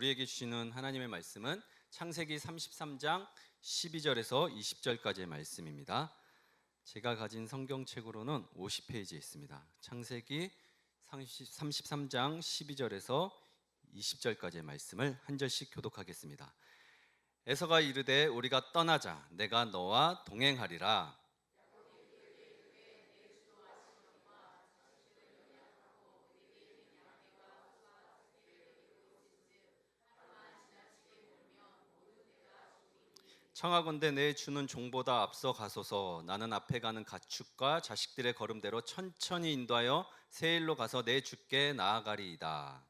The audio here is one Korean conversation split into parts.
우리에게 주시는 하나님의 말씀은 창세기 33장 12절에서 20절까지의 말씀입니다. 제가 가진 성경책으로는 50페이지에 있습니다. 창세기 33장 12절에서 20절까지의 말씀을 한 절씩 교독하겠습니다. 에서가 이르되 우리가 떠나자, 내가 너와 동행하리라. 청하건대 내 주는 종보다 앞서 가소서. 나는 앞에 가는 가축과 자식들의 걸음대로 천천히 인도하여 세일로 가서 내 주께 나아가리이다.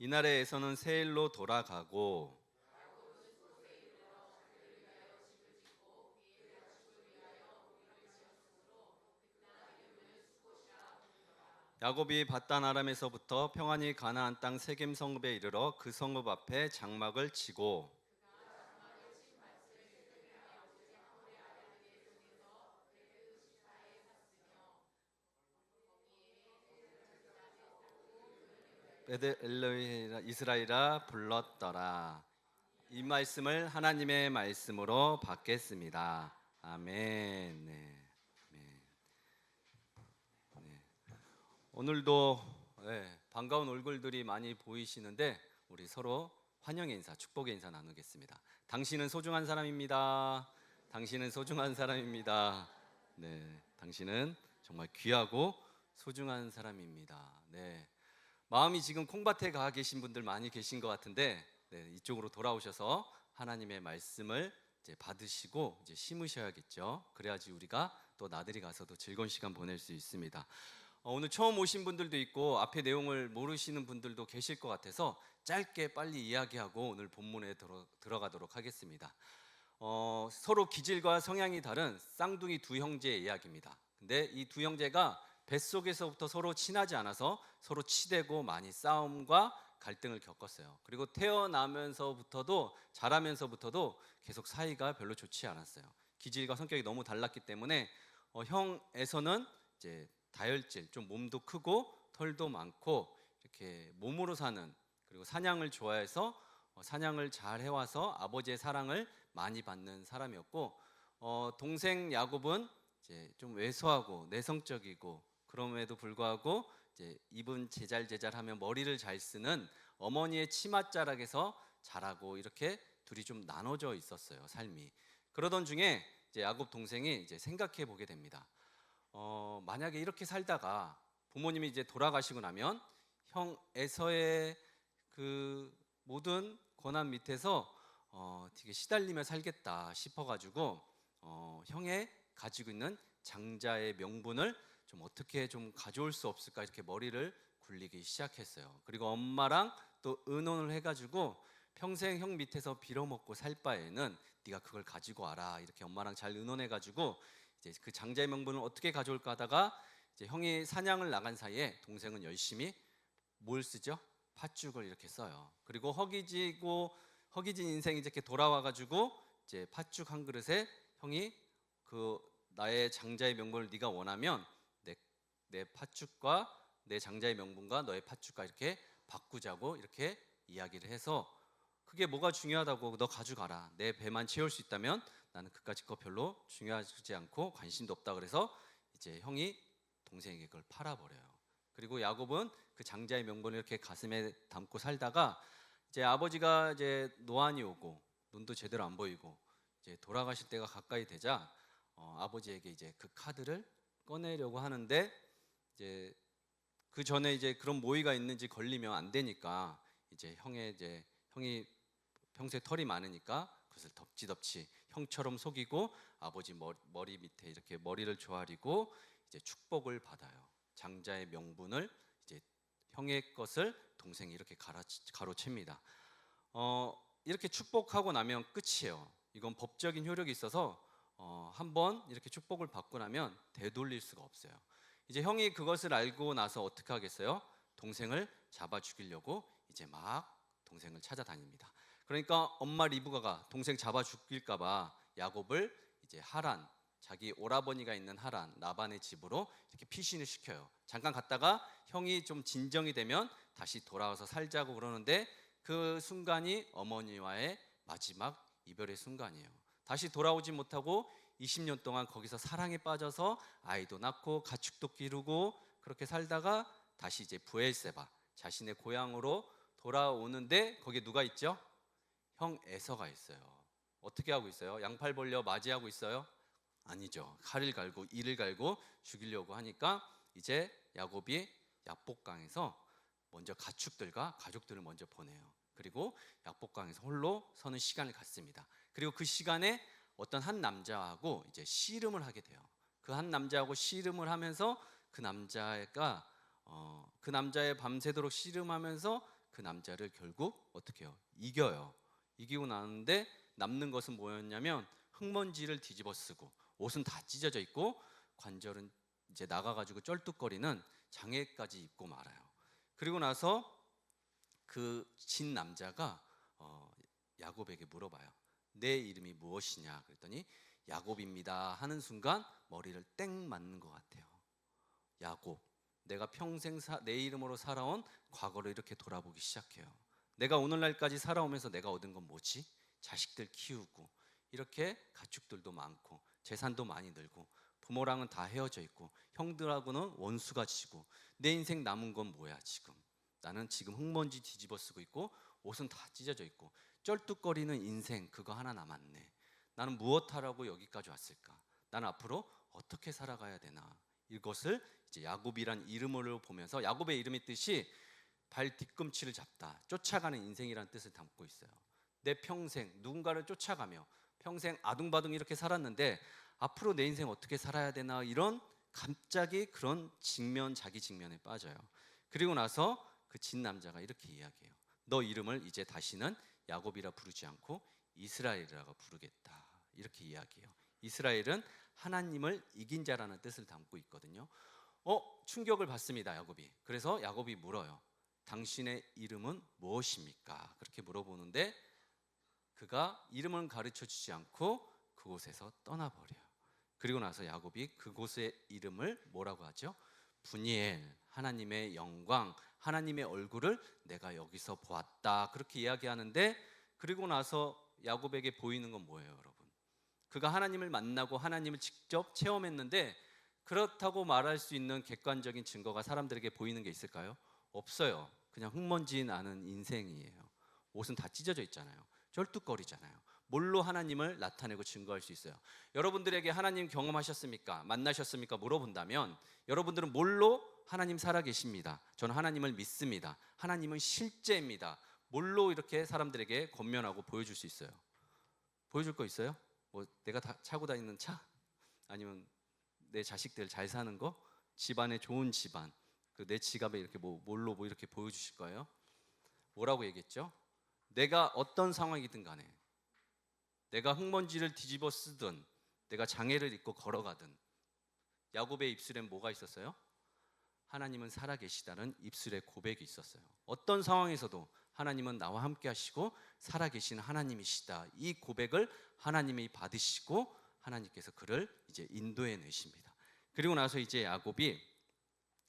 이날에 에서는 세일로 돌아가고 야곱이 밧단 아람에서부터 평안히 가나안 땅 세겜 성읍에 이르러 그 성읍 앞에 장막을 치고 베델 엘로히 이스라엘아 불렀더라. 이 말씀을 하나님의 말씀으로 받겠습니다. 아멘. 네. 오늘도 반가운 얼굴들이 많이 보이시는데 우리 서로 환영의 인사, 축복의 인사 나누겠습니다. 당신은 소중한 사람입니다. 당신은 소중한 사람입니다. 네, 당신은 정말 귀하고 소중한 사람입니다. 네, 마음이 지금 콩밭에 가 계신 분들 많이 계신 것 같은데 이쪽으로 돌아오셔서 하나님의 말씀을 이제 받으시고 이제 심으셔야겠죠. 그래야지 우리가 또 나들이 가서도 즐거운 시간 보낼 수 있습니다. 오늘 처음 오신 분들도 있고 앞에 내용을 모르시는 분들도 계실 것 같아서 짧게 빨리 이야기하고 오늘 본문에 들어가도록 하겠습니다. 서로 기질과 성향이 다른 쌍둥이 두 형제의 이야기입니다. 근데 이 두 형제가 뱃속에서부터 서로 친하지 않아서 서로 치대고 많이 싸움과 갈등을 겪었어요. 그리고 태어나면서부터도 자라면서부터도 계속 사이가 별로 좋지 않았어요. 기질과 성격이 너무 달랐기 때문에 형에서는 이제 다혈질, 좀 몸도 크고 털도 많고 이렇게 몸으로 사는, 그리고 사냥을 좋아해서 사냥을 잘 해와서 아버지의 사랑을 많이 받는 사람이었고, 동생 야곱은 이제 좀 왜소하고 내성적이고 그럼에도 불구하고 이제 입은 제잘제잘하면 머리를 잘 쓰는 어머니의 치맛자락에서 자라고 이렇게 둘이 좀 나눠져 있었어요, 삶이. 그러던 중에 이제 야곱 동생이 이제 생각해 보게 됩니다. 만약에 이렇게 살다가 부모님이 이제 돌아가시고 나면 형 에서의 그 모든 권한 밑에서 되게 시달리며 살겠다 싶어가지고 형의 가지고 있는 장자의 명분을 좀 어떻게 좀 가져올 수 없을까 이렇게 머리를 굴리기 시작했어요. 그리고 엄마랑 또 의논을 해가지고 평생 형 밑에서 빌어먹고 살 바에는 네가 그걸 가지고 와라 이렇게 엄마랑 잘 의논해가지고 이제 그 장자의 명분을 어떻게 가져올까 하다가 이제 형이 사냥을 나간 사이에 동생은 열심히 뭘 쓰죠? 팥죽을 이렇게 써요. 그리고 허기진 인생이 이렇게 돌아와가지고 이제 팥죽 한 그릇에 형이 그 나의 장자의 명분을 네가 원하면 내 팥죽과 내 장자의 명분과 너의 팥죽과 이렇게 바꾸자고 이렇게 이야기를 해서 그게 뭐가 중요하다고 너 가져가라. 내 배만 채울 수 있다면 나는 그까짓 거 별로 중요하지 않고 관심도 없다. 그래서 이제 형이 동생에게 그걸 팔아버려요. 그리고 야곱은 그 장자의 명분을 이렇게 가슴에 담고 살다가 이제 아버지가 이제 노안이 오고 눈도 제대로 안 보이고 이제 돌아가실 때가 가까이 되자 아버지에게 이제 그 카드를 꺼내려고 하는데 이제 그 전에 이제 그런 모의가 있는지 걸리면 안 되니까 이제 형이 평소에 털이 많으니까 그것을 덮치덮치 형처럼 속이고 아버지 머리 밑에 이렇게 머리를 조아리고 이제 축복을 받아요. 장자의 명분을 이제 형의 것을 동생이 이렇게 가로챕니다. 이렇게 축복하고 나면 끝이에요. 이건 법적인 효력이 있어서 한번 이렇게 축복을 받고 나면 되돌릴 수가 없어요. 이제 형이 그것을 알고 나서 어떻게 하겠어요? 동생을 잡아 죽이려고 이제 막 동생을 찾아다닙니다. 그러니까 엄마 리브가가 동생 잡아 죽일까봐 야곱을 이제 하란, 자기 오라버니가 있는 하란 라반의 집으로 이렇게 피신을 시켜요. 잠깐 갔다가 형이 좀 진정이 되면 다시 돌아와서 살자고 그러는데 그 순간이 어머니와의 마지막 이별의 순간이에요. 다시 돌아오지 못하고 20년 동안 거기서 사랑에 빠져서 아이도 낳고 가축도 기르고 그렇게 살다가 다시 이제 브엘세바 자신의 고향으로 돌아오는데 거기에 누가 있죠? 형 에서가 있어요. 어떻게 하고 있어요? 양팔 벌려 맞이하고 있어요? 아니죠. 칼을 갈고 이를 갈고 죽이려고 하니까 이제 야곱이 야복강에서 먼저 가축들과 가족들을 먼저 보내요. 그리고 야복강에서 홀로 서는 시간을 갖습니다. 그리고 그 시간에 어떤 한 남자하고 이제 씨름을 하게 돼요. 그 한 남자하고 씨름을 하면서 그 남자가 그 남자의 밤새도록 씨름하면서 그 남자를 결국 어떻게 해요? 이겨요. 이기고 나는데 남는 것은 뭐였냐면 흙먼지를 뒤집어 쓰고 옷은 다 찢어져 있고 관절은 이제 나가가지고 쩔뚝거리는 장애까지 입고 말아요. 그리고 나서 그 진 남자가 야곱에게 물어봐요. 내 이름이 무엇이냐 그랬더니 야곱입니다 하는 순간 머리를 땡 맞는 것 같아요. 야곱, 내가 평생 내 이름으로 살아온 과거를 이렇게 돌아보기 시작해요. 내가 오늘날까지 살아오면서 내가 얻은 건 뭐지? 자식들 키우고 이렇게 가축들도 많고 재산도 많이 늘고 부모랑은 다 헤어져 있고 형들하고는 원수가 지고 내 인생 남은 건 뭐야 지금? 나는 지금 흙먼지 뒤집어 쓰고 있고 옷은 다 찢어져 있고 쩔뚝거리는 인생 그거 하나 남았네. 나는 무엇 하라고 여기까지 왔을까? 나는 앞으로 어떻게 살아가야 되나? 이것을 이제 야곱이란 이름으로 보면서 야곱의 이름의 뜻이 발 뒤꿈치를 잡다, 쫓아가는 인생이라는 뜻을 담고 있어요. 내 평생 누군가를 쫓아가며 평생 아둥바둥 이렇게 살았는데 앞으로 내 인생 어떻게 살아야 되나 이런 갑자기 그런 자기 직면에 빠져요. 그리고 나서 그 진 남자가 이렇게 이야기해요. 너 이름을 이제 다시는 야곱이라 부르지 않고 이스라엘이라고 부르겠다. 이렇게 이야기해요. 이스라엘은 하나님을 이긴 자라는 뜻을 담고 있거든요. 충격을 받습니다, 야곱이. 그래서 야곱이 물어요. 당신의 이름은 무엇입니까? 그렇게 물어보는데 그가 이름을 가르쳐 주지 않고 그곳에서 떠나버려요. 그리고 나서 야곱이 그곳의 이름을 뭐라고 하죠? 분이엘, 하나님의 영광, 하나님의 얼굴을 내가 여기서 보았다. 그렇게 이야기하는데 그리고 나서 야곱에게 보이는 건 뭐예요, 여러분? 그가 하나님을 만나고 하나님을 직접 체험했는데 그렇다고 말할 수 있는 객관적인 증거가 사람들에게 보이는 게 있을까요? 없어요. 그냥 흙먼지 나는 인생이에요. 옷은 다 찢어져 있잖아요. 쩔뚝거리잖아요. 뭘로 하나님을 나타내고 증거할 수 있어요? 여러분들에게 하나님 경험하셨습니까? 만나셨습니까? 물어본다면 여러분들은 뭘로 하나님 살아계십니다. 저는 하나님을 믿습니다. 하나님은 실제입니다. 뭘로 이렇게 사람들에게 권면하고 보여줄 수 있어요? 보여줄 거 있어요? 뭐 내가 차고 다니는 차? 아니면 내 자식들 잘 사는 거? 집안에 좋은 집안, 내 지갑에 이렇게 뭘로 이렇게 보여주실 거예요? 뭐라고 얘기했죠? 내가 어떤 상황이든 간에 내가 흙먼지를 뒤집어 쓰든 내가 장애를 입고 걸어가든 야곱의 입술엔 뭐가 있었어요? 하나님은 살아계시다는 입술의 고백이 있었어요. 어떤 상황에서도 하나님은 나와 함께 하시고 살아계신 하나님이시다. 이 고백을 하나님이 받으시고 하나님께서 그를 이제 인도해 내십니다. 그리고 나서 이제 야곱이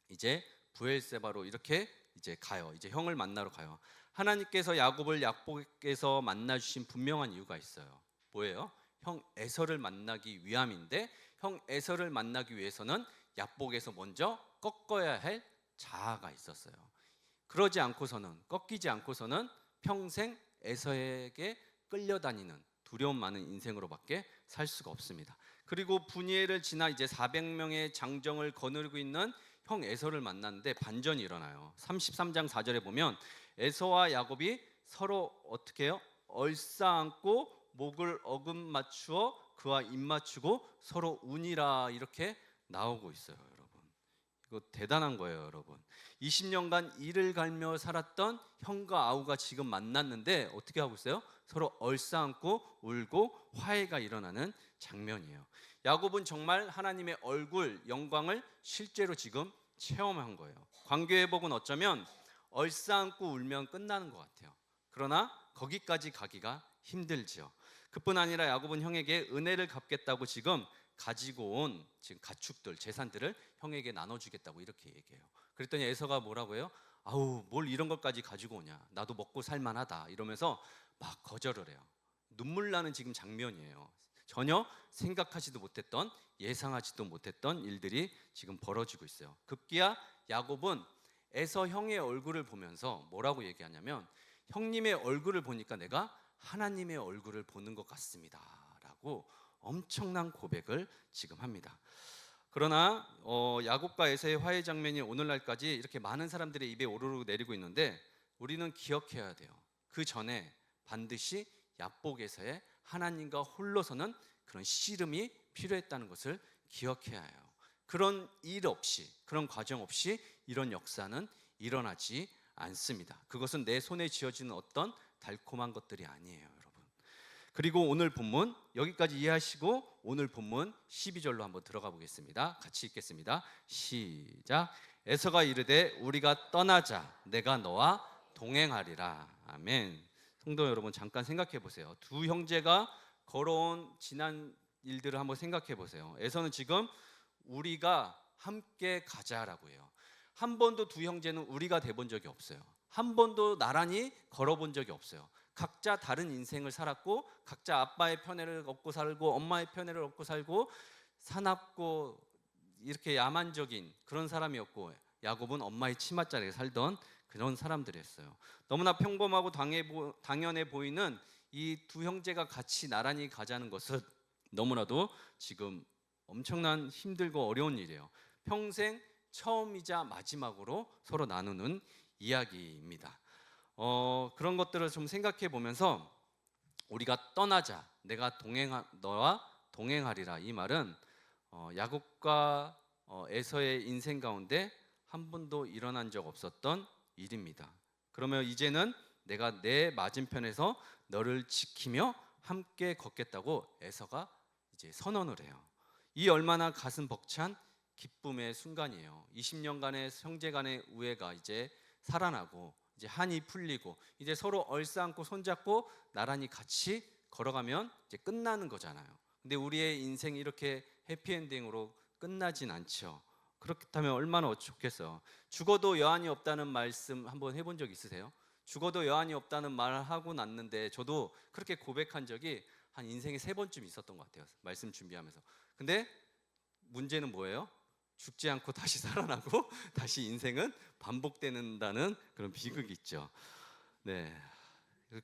이제 브엘세바로 이렇게 이제 가요. 이제 형을 만나러 가요. 하나님께서 야곱을 야복에서 만나 주신 분명한 이유가 있어요. 뭐예요? 형 에서를 만나기 위함인데 형 에서를 만나기 위해서는 야복에서 먼저 꺾어야 할 자아가 있었어요. 그러지 않고서는 꺾이지 않고서는 평생 에서에게 끌려다니는 두려움 많은 인생으로밖에 살 수가 없습니다. 그리고 분이엘을 지나 이제 400명의 장정을 거느리고 있는 형 에서를 만났는데 반전이 일어나요. 33장 4절에 보면 에서와 야곱이 서로 어떻게 해요? 얼싸안고 목을 어금 맞추어 그와 입 맞추고 서로 운이라 이렇게 나오고 있어요, 여러분. 이거 대단한 거예요, 여러분. 20년간 이를 갈며 살았던 형과 아우가 지금 만났는데 어떻게 하고 있어요? 서로 얼싸안고 울고 화해가 일어나는 장면이에요. 야곱은 정말 하나님의 얼굴, 영광을 실제로 지금 체험한 거예요. 관계회복은 어쩌면 얼싸안고 울면 끝나는 것 같아요. 그러나 거기까지 가기가 힘들죠. 그뿐 아니라 야곱은 형에게 은혜를 갚겠다고 지금 가지고 온 지금 가축들, 재산들을 형에게 나눠주겠다고 이렇게 얘기해요. 그랬더니 에서가 뭐라고 해요? 아우, 뭘 이런 것까지 가지고 오냐, 나도 먹고 살만하다 이러면서 막 거절을 해요. 눈물 나는 지금 장면이에요. 전혀 생각하지도 못했던, 예상하지도 못했던 일들이 지금 벌어지고 있어요. 급기야 야곱은 에서 형의 얼굴을 보면서 뭐라고 얘기하냐면, 형님의 얼굴을 보니까 내가 하나님의 얼굴을 보는 것 같습니다 라고 엄청난 고백을 지금 합니다. 그러나 야곱과 에서의 화해 장면이 오늘날까지 이렇게 많은 사람들의 입에 오르르 내리고 있는데, 우리는 기억해야 돼요. 그 전에 반드시 야복에서의 하나님과 홀로서는 그런 씨름이 필요했다는 것을 기억해야 해요. 그런 일 없이, 그런 과정 없이 이런 역사는 일어나지 않습니다. 그것은 내 손에 쥐어지는 어떤 달콤한 것들이 아니에요, 여러분. 그리고 오늘 본문 여기까지 이해하시고 오늘 본문 12절로 한번 들어가 보겠습니다. 같이 읽겠습니다. 시작. 에서가 이르되 우리가 떠나자, 내가 너와 동행하리라. 아멘. 성도 여러분, 잠깐 생각해 보세요. 두 형제가 걸어온 지난 일들을 한번 생각해 보세요. 에서는 지금 우리가 함께 가자라고 해요. 한 번도 두 형제는 우리가 돼본 적이 없어요. 한 번도 나란히 걸어본 적이 없어요. 각자 다른 인생을 살았고, 각자 아빠의 편애를 얻고 살고, 엄마의 편애를 얻고 살고, 사납고 이렇게 야만적인 그런 사람이었고, 야곱은 엄마의 치맛자리에 살던 그런 사람들이었어요. 너무나 평범하고 당연해 보이는 이 두 형제가 같이 나란히 가자는 것은 너무나도 지금 엄청난 힘들고 어려운 일이에요. 평생 처음이자 마지막으로 서로 나누는 이야기입니다. 그런 것들을 좀 생각해 보면서 우리가 떠나자, 내가 너와 동행하리라, 이 말은 야곱과 에서의 인생 가운데 한 번도 일어난 적 없었던 일입니다. 그러면 이제는 내가 내 맞은편에서 너를 지키며 함께 걷겠다고 에서가 이제 선언을 해요. 이 얼마나 가슴 벅찬 기쁨의 순간이에요. 20년간의 형제 간의 우애가 이제 살아나고, 이제 한이 풀리고, 이제 서로 얼싸안고 손잡고 나란히 같이 걸어가면 이제 끝나는 거잖아요. 근데 우리의 인생이 이렇게 해피엔딩으로 끝나진 않죠. 그렇다면 얼마나 좋겠어요. 죽어도 여한이 없다는 말씀 한번 해본 적 있으세요? 죽어도 여한이 없다는 말을 하고 났는데, 저도 그렇게 고백한 적이 한 인생에 3번쯤 있었던 것 같아요, 말씀 준비하면서. 근데 문제는 뭐예요? 죽지 않고 다시 살아나고 다시 인생은 반복된다는 그런 비극이 있죠. 네,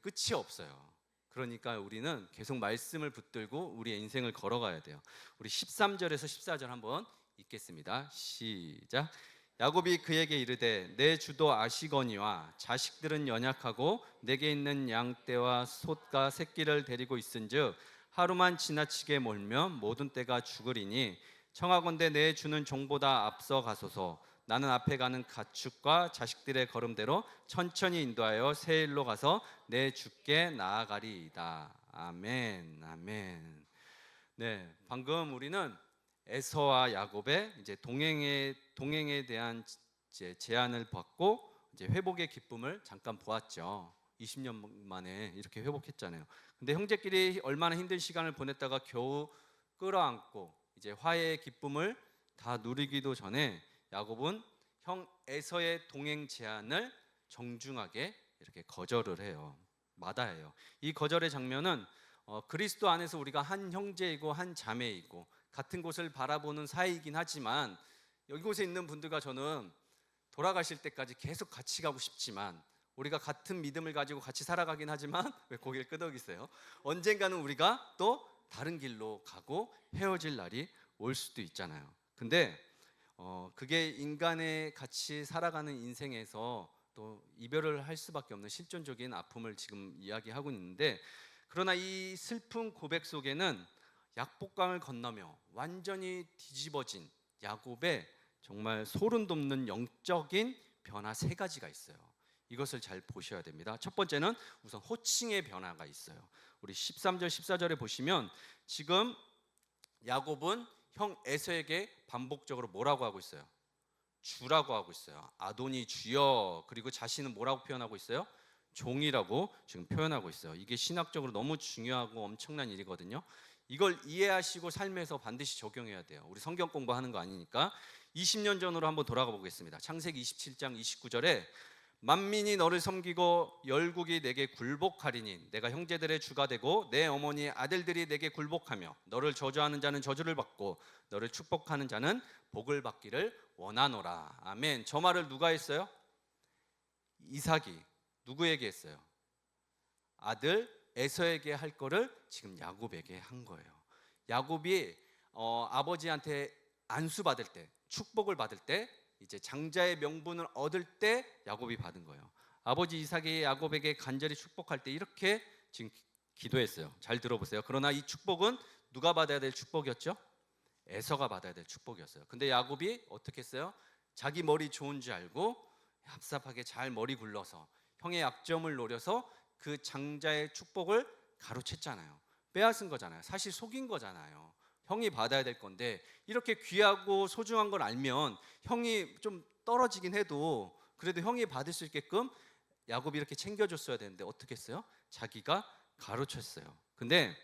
끝이 없어요. 그러니까 우리는 계속 말씀을 붙들고 우리의 인생을 걸어가야 돼요. 우리 13절에서 14절 한번 읽겠습니다. 시작. 야곱이 그에게 이르되 내 주도 아시거니와 자식들은 연약하고 내게 있는 양떼와 솥과 새끼를 데리고 있은즉 하루만 지나치게 몰면 모든 떼가 죽으리니 청하건대 내 주는 종보다 앞서 가소서. 나는 앞에 가는 가축과 자식들의 걸음대로 천천히 인도하여 새 일로 가서 내 주께 나아가리이다. 아멘, 아멘. 네, 방금 우리는 에서와 야곱의 이제 동행에 대한 이제 제안을 받고 이제 회복의 기쁨을 잠깐 보았죠. 20년 만에 이렇게 회복했잖아요. 근데 형제끼리 얼마나 힘든 시간을 보냈다가 겨우 끌어안고 이제 화해의 기쁨을 다 누리기도 전에 야곱은 형 에서의 동행 제안을 정중하게 이렇게 거절을 해요. 마다해요. 이 거절의 장면은 그리스도 안에서 우리가 한 형제이고 한 자매이고 같은 곳을 바라보는 사이이긴 하지만, 이곳에 있는 분들과 저는 돌아가실 때까지 계속 같이 가고 싶지만, 우리가 같은 믿음을 가지고 같이 살아가긴 하지만 왜 고개를 끄덕이세요? 언젠가는 우리가 또 다른 길로 가고 헤어질 날이 올 수도 있잖아요. 근데 그게 인간의 같이 살아가는 인생에서 또 이별을 할 수밖에 없는 실존적인 아픔을 지금 이야기하고 있는데, 그러나 이 슬픈 고백 속에는 약복강을 건너며 완전히 뒤집어진 야곱의 정말 소름 돋는 영적인 변화 3가지가 있어요. 이것을 잘 보셔야 됩니다. 첫 번째는 우선 호칭의 변화가 있어요. 우리 13절 14절에 보시면 지금 야곱은 형 에서에게 반복적으로 뭐라고 하고 있어요? 주라고 하고 있어요. 아도니 주여. 그리고 자신은 뭐라고 표현하고 있어요? 종이라고 지금 표현하고 있어요. 이게 신학적으로 너무 중요하고 엄청난 일이거든요. 이걸 이해하시고 삶에서 반드시 적용해야 돼요. 우리 성경 공부하는 거 아니니까. 20년 전으로 한번 돌아가 보겠습니다. 창세기 27장 29절에 만민이 너를 섬기고 열국이 내게 굴복하리니 내가 형제들의 주가 되고 내 어머니의 아들들이 내게 굴복하며 너를 저주하는 자는 저주를 받고 너를 축복하는 자는 복을 받기를 원하노라. 아멘. 저 말을 누가 했어요? 이삭이 누구에게 했어요? 아들 에서에게 할 거를 지금 야곱에게 한 거예요. 야곱이 아버지한테 안수받을 때, 축복을 받을 때, 이제 장자의 명분을 얻을 때 야곱이 받은 거예요. 아버지 이삭이 야곱에게 간절히 축복할 때 이렇게 지금 기도했어요. 잘 들어보세요. 그러나 이 축복은 누가 받아야 될 축복이었죠? 에서가 받아야 될 축복이었어요. 근데 야곱이 어떻게 했어요? 자기 머리 좋은 줄 알고 얍삽하게 잘 머리 굴러서 형의 약점을 노려서 그 장자의 축복을 가로챘잖아요. 빼앗은 거잖아요. 사실 속인 거잖아요. 형이 받아야 될 건데 이렇게 귀하고 소중한 걸 알면 형이 좀 떨어지긴 해도 그래도 형이 받을 수 있게끔 야곱이 이렇게 챙겨줬어야 되는데 어떻게 했어요? 자기가 가로챘어요. 근데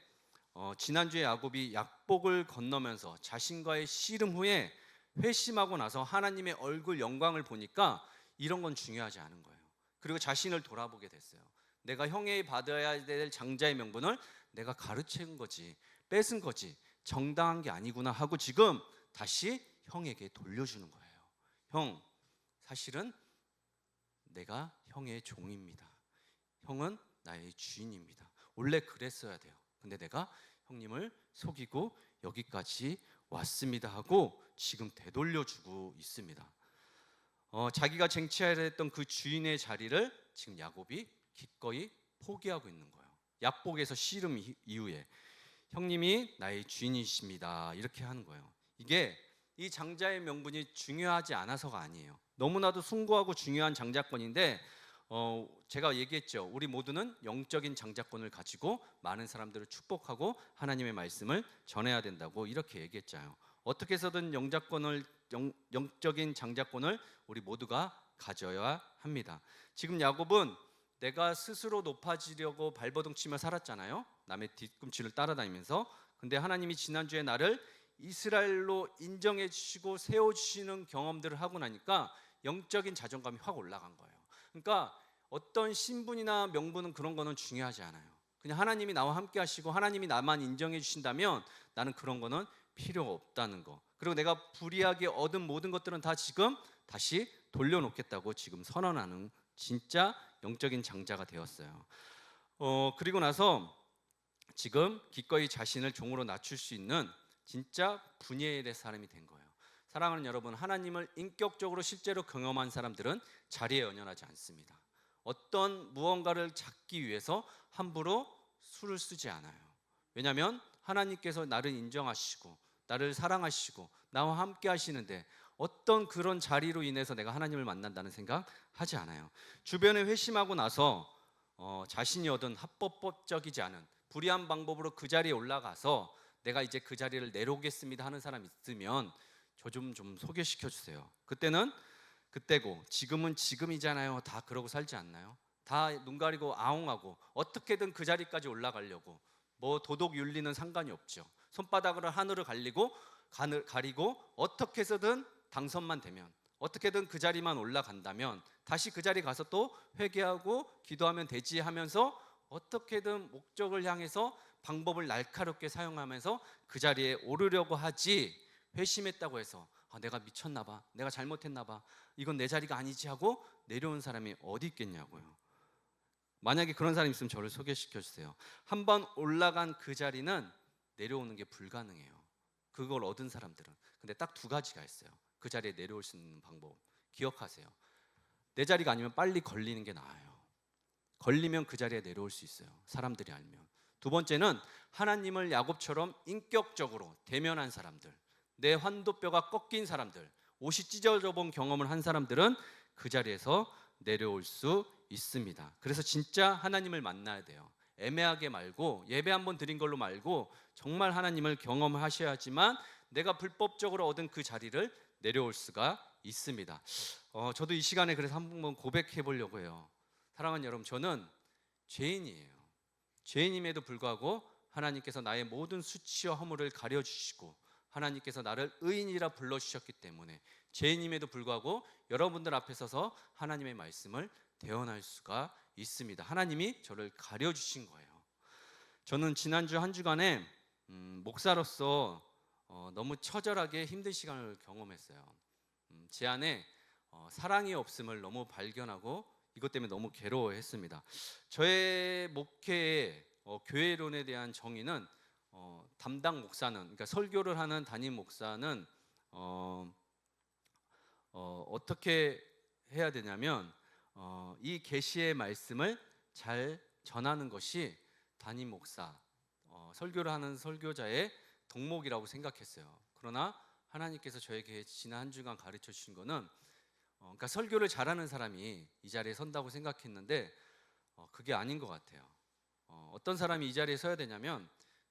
지난주에 야곱이 약복을 건너면서 자신과의 씨름 후에 회심하고 나서 하나님의 얼굴 영광을 보니까 이런 건 중요하지 않은 거예요. 그리고 자신을 돌아보게 됐어요. 내가 형이 받아야 될 장자의 명분을 내가 가르친 거지, 뺏은 거지, 정당한 게 아니구나 하고 지금 다시 형에게 돌려주는 거예요. 형, 사실은 내가 형의 종입니다. 형은 나의 주인입니다. 원래 그랬어야 돼요. 근데 내가 형님을 속이고 여기까지 왔습니다 하고 지금 되돌려주고 있습니다. 자기가 쟁취하려 했던 그 주인의 자리를 지금 야곱이 기꺼이 포기하고 있는 거예요. 약복에서 씨름 이후에 형님이 나의 주인이십니다 이렇게 하는 거예요. 이게 이 장자의 명분이 중요하지 않아서가 아니에요. 너무나도 숭고하고 중요한 장자권인데 제가 얘기했죠. 우리 모두는 영적인 장자권을 가지고 많은 사람들을 축복하고 하나님의 말씀을 전해야 된다고 이렇게 얘기했잖아요. 어떻게 해서든 영적인 장자권을 우리 모두가 가져야 합니다. 지금 야곱은 내가 스스로 높아지려고 발버둥 치며 살았잖아요. 남의 뒤꿈치를 따라다니면서. 근데 하나님이 지난주에 나를 이스라엘로 인정해 주시고 세워주시는 경험들을 하고 나니까 영적인 자존감이 확 올라간 거예요. 그러니까 어떤 신분이나 명분은 그런 거는 중요하지 않아요. 그냥 하나님이 나와 함께 하시고 하나님이 나만 인정해 주신다면 나는 그런 거는 필요가 없다는 거. 그리고 내가 불이하게 얻은 모든 것들은 다 지금 다시 돌려놓겠다고 지금 선언하는 진짜 영적인 장자가 되었어요. 그리고 나서 지금 기꺼이 자신을 종으로 낮출 수 있는 진짜 분야의 사람이 된 거예요. 사랑하는 여러분, 하나님을 인격적으로 실제로 경험한 사람들은 자리에 연연하지 않습니다. 어떤 무언가를 찾기 위해서 함부로 수를 쓰지 않아요. 왜냐하면 하나님께서 나를 인정하시고 나를 사랑하시고 나와 함께 하시는데 어떤 그런 자리로 인해서 내가 하나님을 만난다는 생각 하지 않아요. 주변에 회심하고 나서 자신이 얻은 합법적이지 않은 불의한 방법으로 그 자리에 올라가서 내가 이제 그 자리를 내려오겠습니다 하는 사람 있으면 저 좀 소개시켜 주세요. 그때는 그때고 지금은 지금이잖아요. 다 그러고 살지 않나요? 다 눈 가리고 아웅하고 어떻게든 그 자리까지 올라가려고 뭐 도덕 윤리는 상관이 없죠. 손바닥으로 하늘을 가리고 어떻게 해서든 당선만 되면 어떻게든 그 자리만 올라간다면 다시 그 자리 가서 또 회개하고 기도하면 되지 하면서 어떻게든 목적을 향해서 방법을 날카롭게 사용하면서 그 자리에 오르려고 하지, 회심했다고 해서 내가 미쳤나 봐, 내가 잘못했나 봐, 이건 내 자리가 아니지 하고 내려온 사람이 어디 있겠냐고요. 만약에 그런 사람이 있으면 저를 소개시켜 주세요. 한번 올라간 그 자리는 내려오는 게 불가능해요. 그걸 얻은 사람들은. 근데 딱 두 가지가 있어요. 그 자리에 내려올 수 있는 방법 기억하세요. 내 자리가 아니면 빨리 걸리는 게 나아요. 걸리면 그 자리에 내려올 수 있어요. 사람들이 알면. 두 번째는 하나님을 야곱처럼 인격적으로 대면한 사람들, 내 환도뼈가 꺾인 사람들, 옷이 찢어져 본 경험을 한 사람들은 그 자리에서 내려올 수 있습니다. 그래서 진짜 하나님을 만나야 돼요. 애매하게 말고 예배 한번 드린 걸로 말고 정말 하나님을 경험하셔야지만 내가 불법적으로 얻은 그 자리를 내려올 수가 있습니다. 저도 이 시간에 그래서 한번 고백해 보려고 해요. 사랑하는 여러분, 저는 죄인이에요. 죄인임에도 불구하고 하나님께서 나의 모든 수치와 허물을 가려주시고 하나님께서 나를 의인이라 불러주셨기 때문에 죄인임에도 불구하고 여러분들 앞에 서서 하나님의 말씀을 대언할 수가 있습니다. 하나님이 저를 가려주신 거예요. 저는 지난주 한 주간에 목사로서 너무 처절하게 힘든 시간을 경험했어요. 제 안에 사랑이 없음을 너무 발견하고 이것 때문에 너무 괴로워했습니다. 저의 목회의 교회론에 대한 정의는 담당 목사는, 그러니까 설교를 하는 담임 목사는 어떻게 해야 되냐면 이 계시의 말씀을 잘 전하는 것이 담임 목사, 설교를 하는 설교자의 덕목이라고 생각했어요. 그러나 하나님께서 저에게 지난 한 주간 가르쳐 주신 거는 그러니까 설교를 잘하는 사람이 이 자리에 선다고 생각했는데 그게 아닌 것 같아요. 어떤 사람이 이 자리에 서야 되냐면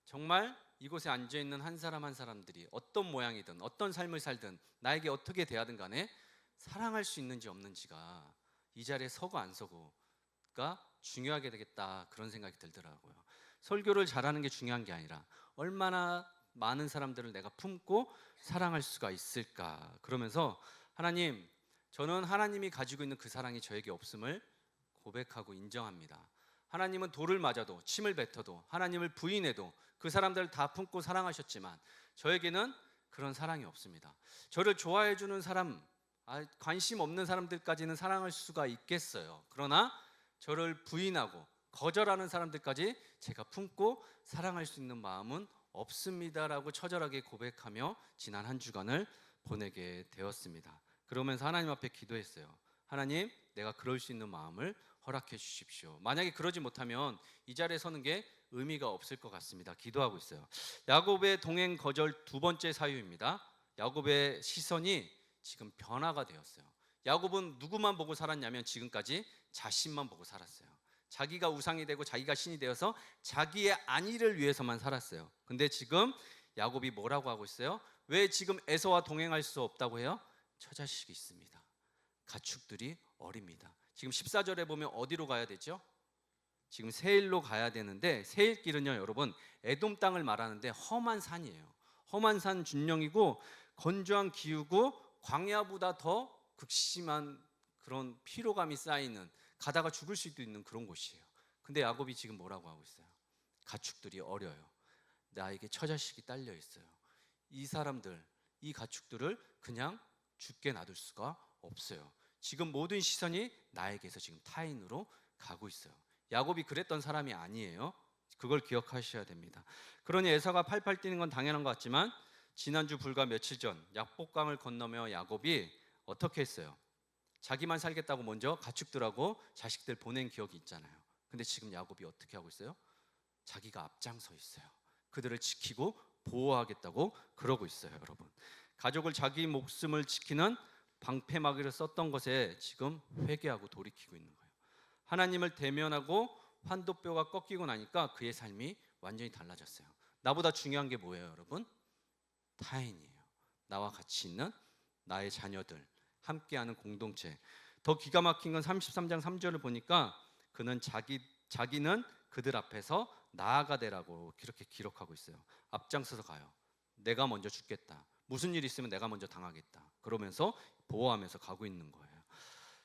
정말 이곳에 앉아있는 한 사람 한 사람들이 어떤 모양이든 어떤 삶을 살든 나에게 어떻게 대하든 간에 사랑할 수 있는지 없는지가 이 자리에 서고 안 서고가 중요하게 되겠다, 그런 생각이 들더라고요. 설교를 잘하는 게 중요한 게 아니라 얼마나 많은 사람들을 내가 품고 사랑할 수가 있을까. 그러면서 하나님, 저는 하나님이 가지고 있는 그 사랑이 저에게 없음을 고백하고 인정합니다. 하나님은 돌을 맞아도 침을 뱉어도 하나님을 부인해도 그 사람들을 다 품고 사랑하셨지만 저에게는 그런 사랑이 없습니다. 저를 좋아해 주는 사람, 관심 없는 사람들까지는 사랑할 수가 있겠어요. 그러나 저를 부인하고 거절하는 사람들까지 제가 품고 사랑할 수 있는 마음은 없습니다라고 처절하게 고백하며 지난 한 주간을 보내게 되었습니다. 그러면서 하나님 앞에 기도했어요. 하나님, 내가 그럴 수 있는 마음을 허락해 주십시오. 만약에 그러지 못하면 이 자리에 서는 게 의미가 없을 것 같습니다. 기도하고 있어요. 야곱의 동행 거절 두 번째 사유입니다. 야곱의 시선이 지금 변화가 되었어요. 야곱은 누구만 보고 살았냐면 지금까지 자신만 보고 살았어요. 자기가 우상이 되고 자기가 신이 되어서 자기의 안위를 위해서만 살았어요. 근데 지금 야곱이 뭐라고 하고 있어요? 왜 지금 에서와 동행할 수 없다고 해요? 처자식이 있습니다. 가축들이 어립니다. 지금 14절에 보면 어디로 가야 되죠? 지금 세일로 가야 되는데 세일길은요, 여러분, 에돔 땅을 말하는데 험한 산이에요. 험한 산 준령이고 건조한 기후고 광야보다 더 극심한 그런 피로감이 쌓이는, 가다가 죽을 수도 있는 그런 곳이에요. 근데 야곱이 지금 뭐라고 하고 있어요? 가축들이 어려요. 나에게 처자식이 딸려 있어요. 이 사람들, 이 가축들을 그냥 죽게 놔둘 수가 없어요. 지금 모든 시선이 나에게서 지금 타인으로 가고 있어요. 야곱이 그랬던 사람이 아니에요. 그걸 기억하셔야 됩니다. 그러니 에서가 팔팔 뛰는 건 당연한 것 같지만 지난주 불과 며칠 전 약복강을 건너며 야곱이 어떻게 했어요? 자기만 살겠다고 먼저 가축들하고 자식들 보낸 기억이 있잖아요. 근데 지금 야곱이 어떻게 하고 있어요? 자기가 앞장서 있어요. 그들을 지키고 보호하겠다고 그러고 있어요. 여러분, 가족을 자기 목숨을 지키는 방패막이를 썼던 것에 지금 회개하고 돌이키고 있는 거예요. 하나님을 대면하고 환도뼈가 꺾이고 나니까 그의 삶이 완전히 달라졌어요. 나보다 중요한 게 뭐예요, 여러분? 타인이에요. 나와 같이 있는 나의 자녀들, 함께하는 공동체. 더 기가 막힌 건 33장 3절을 보니까 그는 자기는 그들 앞에서 나아가 되라고 그렇게 기록하고 있어요. 앞장서서 가요. 내가 먼저 죽겠다. 무슨 일 있으면 내가 먼저 당하겠다. 그러면서 보호하면서 가고 있는 거예요.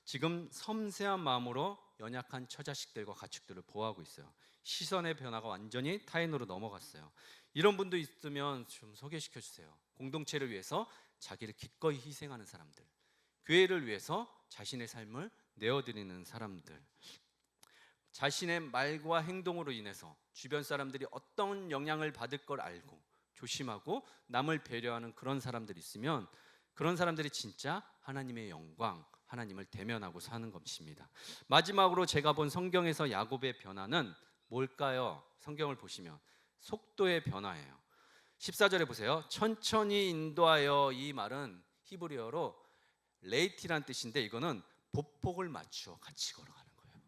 지금 섬세한 마음으로 연약한 처자식들과 가축들을 보호하고 있어요. 시선의 변화가 완전히 타인으로 넘어갔어요. 이런 분도 있으면 좀 소개시켜 주세요. 공동체를 위해서 자기를 기꺼이 희생하는 사람들, 교회를 위해서 자신의 삶을 내어드리는 사람들, 자신의 말과 행동으로 인해서 주변 사람들이 어떤 영향을 받을 걸 알고 조심하고 남을 배려하는 그런 사람들이 있으면 그런 사람들이 진짜 하나님의 영광, 하나님을 대면하고 사는 것입니다. 마지막으로 제가 본 성경에서 야곱의 변화는 뭘까요? 성경을 보시면 속도의 변화예요. 14절에 보세요. 천천히 인도하여, 이 말은 히브리어로 레이티란 뜻인데 이거는 보폭을 맞추어 같이 걸어가는 거예요.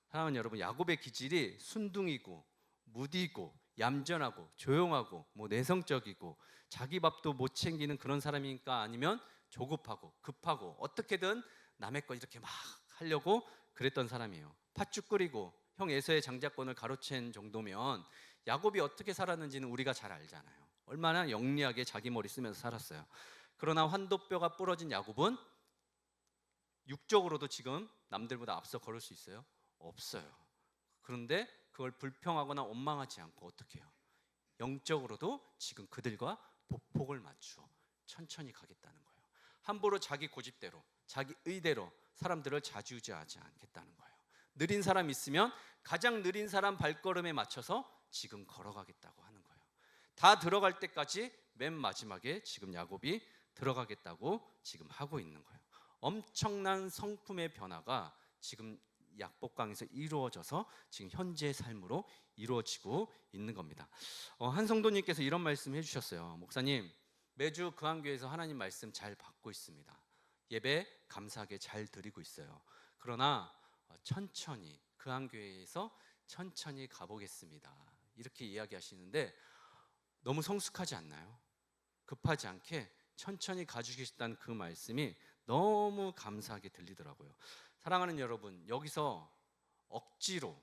사랑하는 여러분, 야곱의 기질이 순둥이고 무디고 얌전하고 조용하고 내성적이고 자기 밥도 못 챙기는 그런 사람이니까, 아니면 조급하고 급하고 어떻게든 남의 거 이렇게 막 하려고 그랬던 사람이에요. 팥죽 끓이고 형 에서의 장자권을 가로챈 정도면 야곱이 어떻게 살았는지는 우리가 잘 알잖아요. 얼마나 영리하게 자기 머리 쓰면서 살았어요. 그러나 환도뼈가 부러진 야곱은 육적으로도 지금 남들보다 앞서 걸을 수 있어요? 없어요. 그런데 그걸 불평하거나 원망하지 않고 어떻게 해요? 영적으로도 지금 그들과 보폭을 맞추어 천천히 가겠다는 거예요. 함부로 자기 고집대로, 자기 의대로 사람들을 좌지우지하지 않겠다는 거예요. 느린 사람 있으면 가장 느린 사람 발걸음에 맞춰서 지금 걸어가겠다고 하는 거예요. 다 들어갈 때까지 맨 마지막에 지금 야곱이 들어가겠다고 지금 하고 있는 거예요. 엄청난 성품의 변화가 지금 약복강에서 이루어져서 지금 현재의 삶으로 이루어지고 있는 겁니다. 한 성도님께서 이런 말씀 해주셨어요. 목사님, 매주 그한교회에서 하나님 말씀 잘 받고 있습니다. 예배 감사하게 잘 드리고 있어요. 그러나 천천히 그한교회에서 천천히 가보겠습니다. 이렇게 이야기하시는데 너무 성숙하지 않나요? 급하지 않게 천천히 가주시겠다는 그 말씀이 너무 감사하게 들리더라고요. 사랑하는 여러분, 여기서 억지로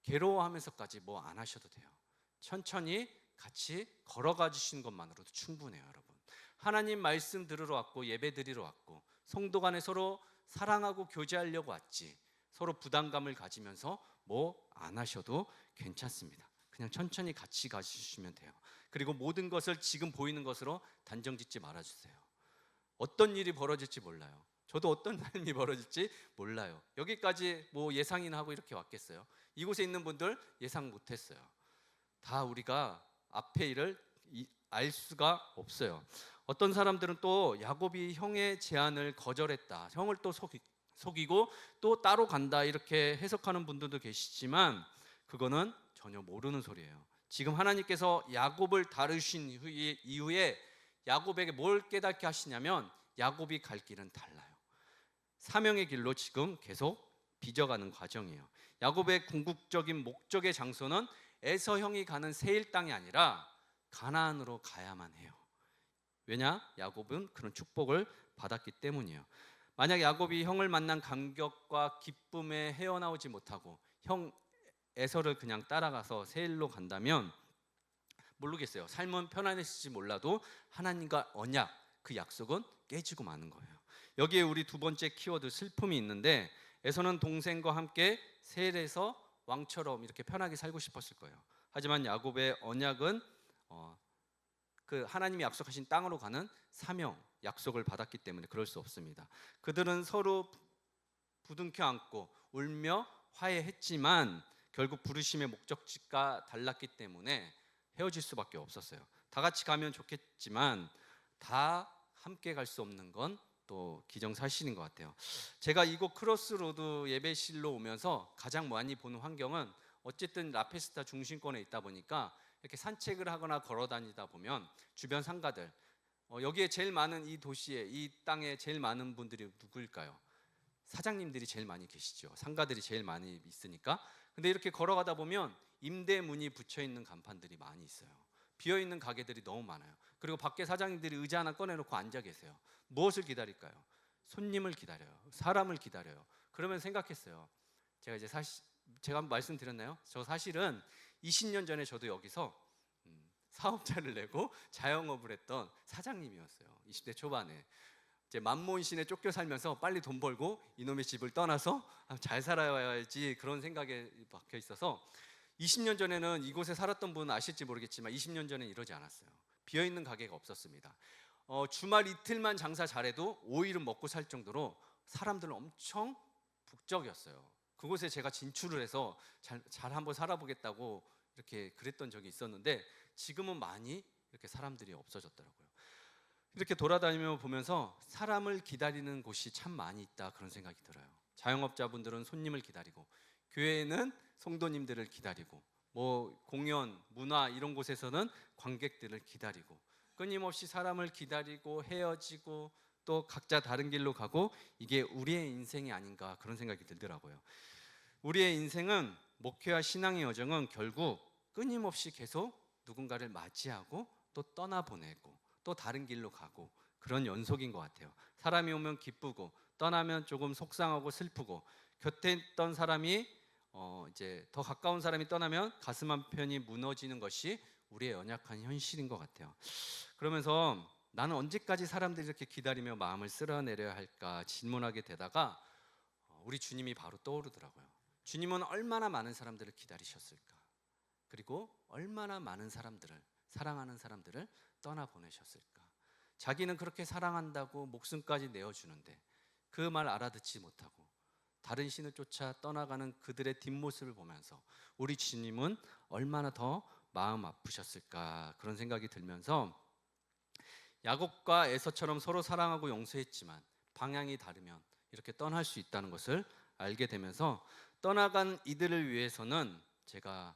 괴로워하면서까지 뭐 안 하셔도 돼요. 천천히 같이 걸어가 주시는 것만으로도 충분해요, 여러분. 하나님 말씀 들으러 왔고 예배 드리러 왔고 성도 간에 서로 사랑하고 교제하려고 왔지, 서로 부담감을 가지면서 뭐 안 하셔도 괜찮습니다. 그냥 천천히 같이 가주시면 돼요. 그리고 모든 것을 지금 보이는 것으로 단정 짓지 말아주세요. 어떤 일이 벌어질지 몰라요. 저도 어떤 삶이 벌어질지 몰라요. 여기까지 뭐 예상이나 하고 이렇게 왔겠어요? 이곳에 있는 분들 예상 못했어요. 다 우리가 앞의 일을 알 수가 없어요. 어떤 사람들은 또 야곱이 형의 제안을 거절했다, 형을 또 속이고 또 따로 간다, 이렇게 해석하는 분들도 계시지만 그거는 전혀 모르는 소리예요. 지금 하나님께서 야곱을 다루신 이후에 야곱에게 뭘 깨닫게 하시냐면 야곱이 갈 길은 달라요. 사명의 길로 지금 계속 빚어가는 과정이에요. 야곱의 궁극적인 목적의 장소는 에서 형이 가는 세일 땅이 아니라 가나안으로 가야만 해요. 왜냐? 야곱은 그런 축복을 받았기 때문이에요. 만약 야곱이 형을 만난 감격과 기쁨에 헤어나오지 못하고 형 에서를 그냥 따라가서 세일로 간다면 모르겠어요. 삶은 편안했을지 몰라도 하나님과 언약, 그 약속은 깨지고 마는 거예요. 여기에 우리 두 번째 키워드 슬픔이 있는데, 에서는 동생과 함께 세일에서 왕처럼 이렇게 편하게 살고 싶었을 거예요. 하지만 야곱의 언약은 그 하나님이 약속하신 땅으로 가는 사명, 약속을 받았기 때문에 그럴 수 없습니다. 그들은 서로 부둥켜 안고 울며 화해했지만 결국 부르심의 목적지가 달랐기 때문에 헤어질 수밖에 없었어요. 다 같이 가면 좋겠지만 다 함께 갈 수 없는 건 또 기정사실인 것 같아요. 제가 이곳 크로스로드 예배실로 오면서 가장 많이 보는 환경은 어쨌든 라페스타 중심권에 있다 보니까 이렇게 산책을 하거나 걸어 다니다 보면 주변 상가들, 여기에 제일 많은 이 도시에, 이 땅에 제일 많은 분들이 누구일까요? 사장님들이 제일 많이 계시죠. 상가들이 제일 많이 있으니까. 근데 이렇게 걸어가다 보면 임대문이 붙여 있는 간판들이 많이 있어요. 비어 있는 가게들이 너무 많아요. 그리고 밖에 사장님들이 의자 하나 꺼내놓고 앉아 계세요. 무엇을 기다릴까요? 손님을 기다려요. 사람을 기다려요. 그러면 생각했어요. 제가 말씀드렸나요? 저 사실은 20년 전에 저도 여기서 사업자를 내고 자영업을 했던 사장님이었어요. 20대 초반에. 이제 만몬신에 쫓겨 살면서 빨리 돈 벌고 이놈의 집을 떠나서 잘 살아야지, 그런 생각에 박혀 있어서 20년 전에는 이곳에 살았던 분은 아실지 모르겠지만 20년 전에는 이러지 않았어요. 비어있는 가게가 없었습니다. 주말 이틀만 장사 잘해도 5일은 먹고 살 정도로 사람들은 엄청 북적이었어요. 그곳에 제가 진출을 해서 잘 한번 살아보겠다고 이렇게 그랬던 적이 있었는데 지금은 많이 이렇게 사람들이 없어졌더라고요. 이렇게 돌아다니며 보면서 사람을 기다리는 곳이 참 많이 있다, 그런 생각이 들어요. 자영업자분들은 손님을 기다리고, 교회는 성도님들을 기다리고, 뭐 공연, 문화 이런 곳에서는 관객들을 기다리고, 끊임없이 사람을 기다리고 헤어지고 또 각자 다른 길로 가고, 이게 우리의 인생이 아닌가, 그런 생각이 들더라고요. 우리의 인생은, 목회와 신앙의 여정은 결국 끊임없이 계속 누군가를 맞이하고 또 떠나보내고 또 다른 길로 가고, 그런 연속인 것 같아요. 사람이 오면 기쁘고 떠나면 조금 속상하고 슬프고, 곁에 있던 사람이 이제 더 가까운 사람이 떠나면 가슴 한편이 무너지는 것이 우리의 연약한 현실인 것 같아요. 그러면서 나는 언제까지 사람들이 이렇게 기다리며 마음을 쓸어내려야 할까 질문하게 되다가 우리 주님이 바로 떠오르더라고요. 주님은 얼마나 많은 사람들을 기다리셨을까? 그리고 얼마나 많은 사람들을, 사랑하는 사람들을 떠나보내셨을까? 자기는 그렇게 사랑한다고 목숨까지 내어주는데 그 말 알아듣지 못하고 다른 신을 쫓아 떠나가는 그들의 뒷모습을 보면서 우리 주님은 얼마나 더 마음 아프셨을까, 그런 생각이 들면서 야곱과 에서처럼 서로 사랑하고 용서했지만 방향이 다르면 이렇게 떠날 수 있다는 것을 알게 되면서 떠나간 이들을 위해서는 제가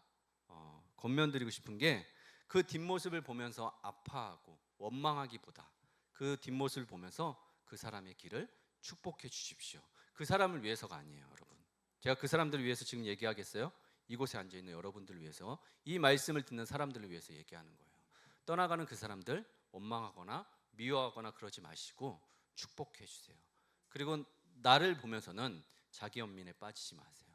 권면드리고 싶은 게, 그 뒷모습을 보면서 아파하고 원망하기보다 그 뒷모습을 보면서 그 사람의 길을 축복해 주십시오. 그 사람을 위해서가 아니에요, 여러분. 제가 그 사람들을 위해서 지금 얘기하겠어요? 이곳에 앉아 있는 여러분들을 위해서, 이 말씀을 듣는 사람들을 위해서 얘기하는 거예요. 떠나가는 그 사람들 원망하거나 미워하거나 그러지 마시고 축복해 주세요. 그리고 나를 보면서는 자기 연민에 빠지지 마세요.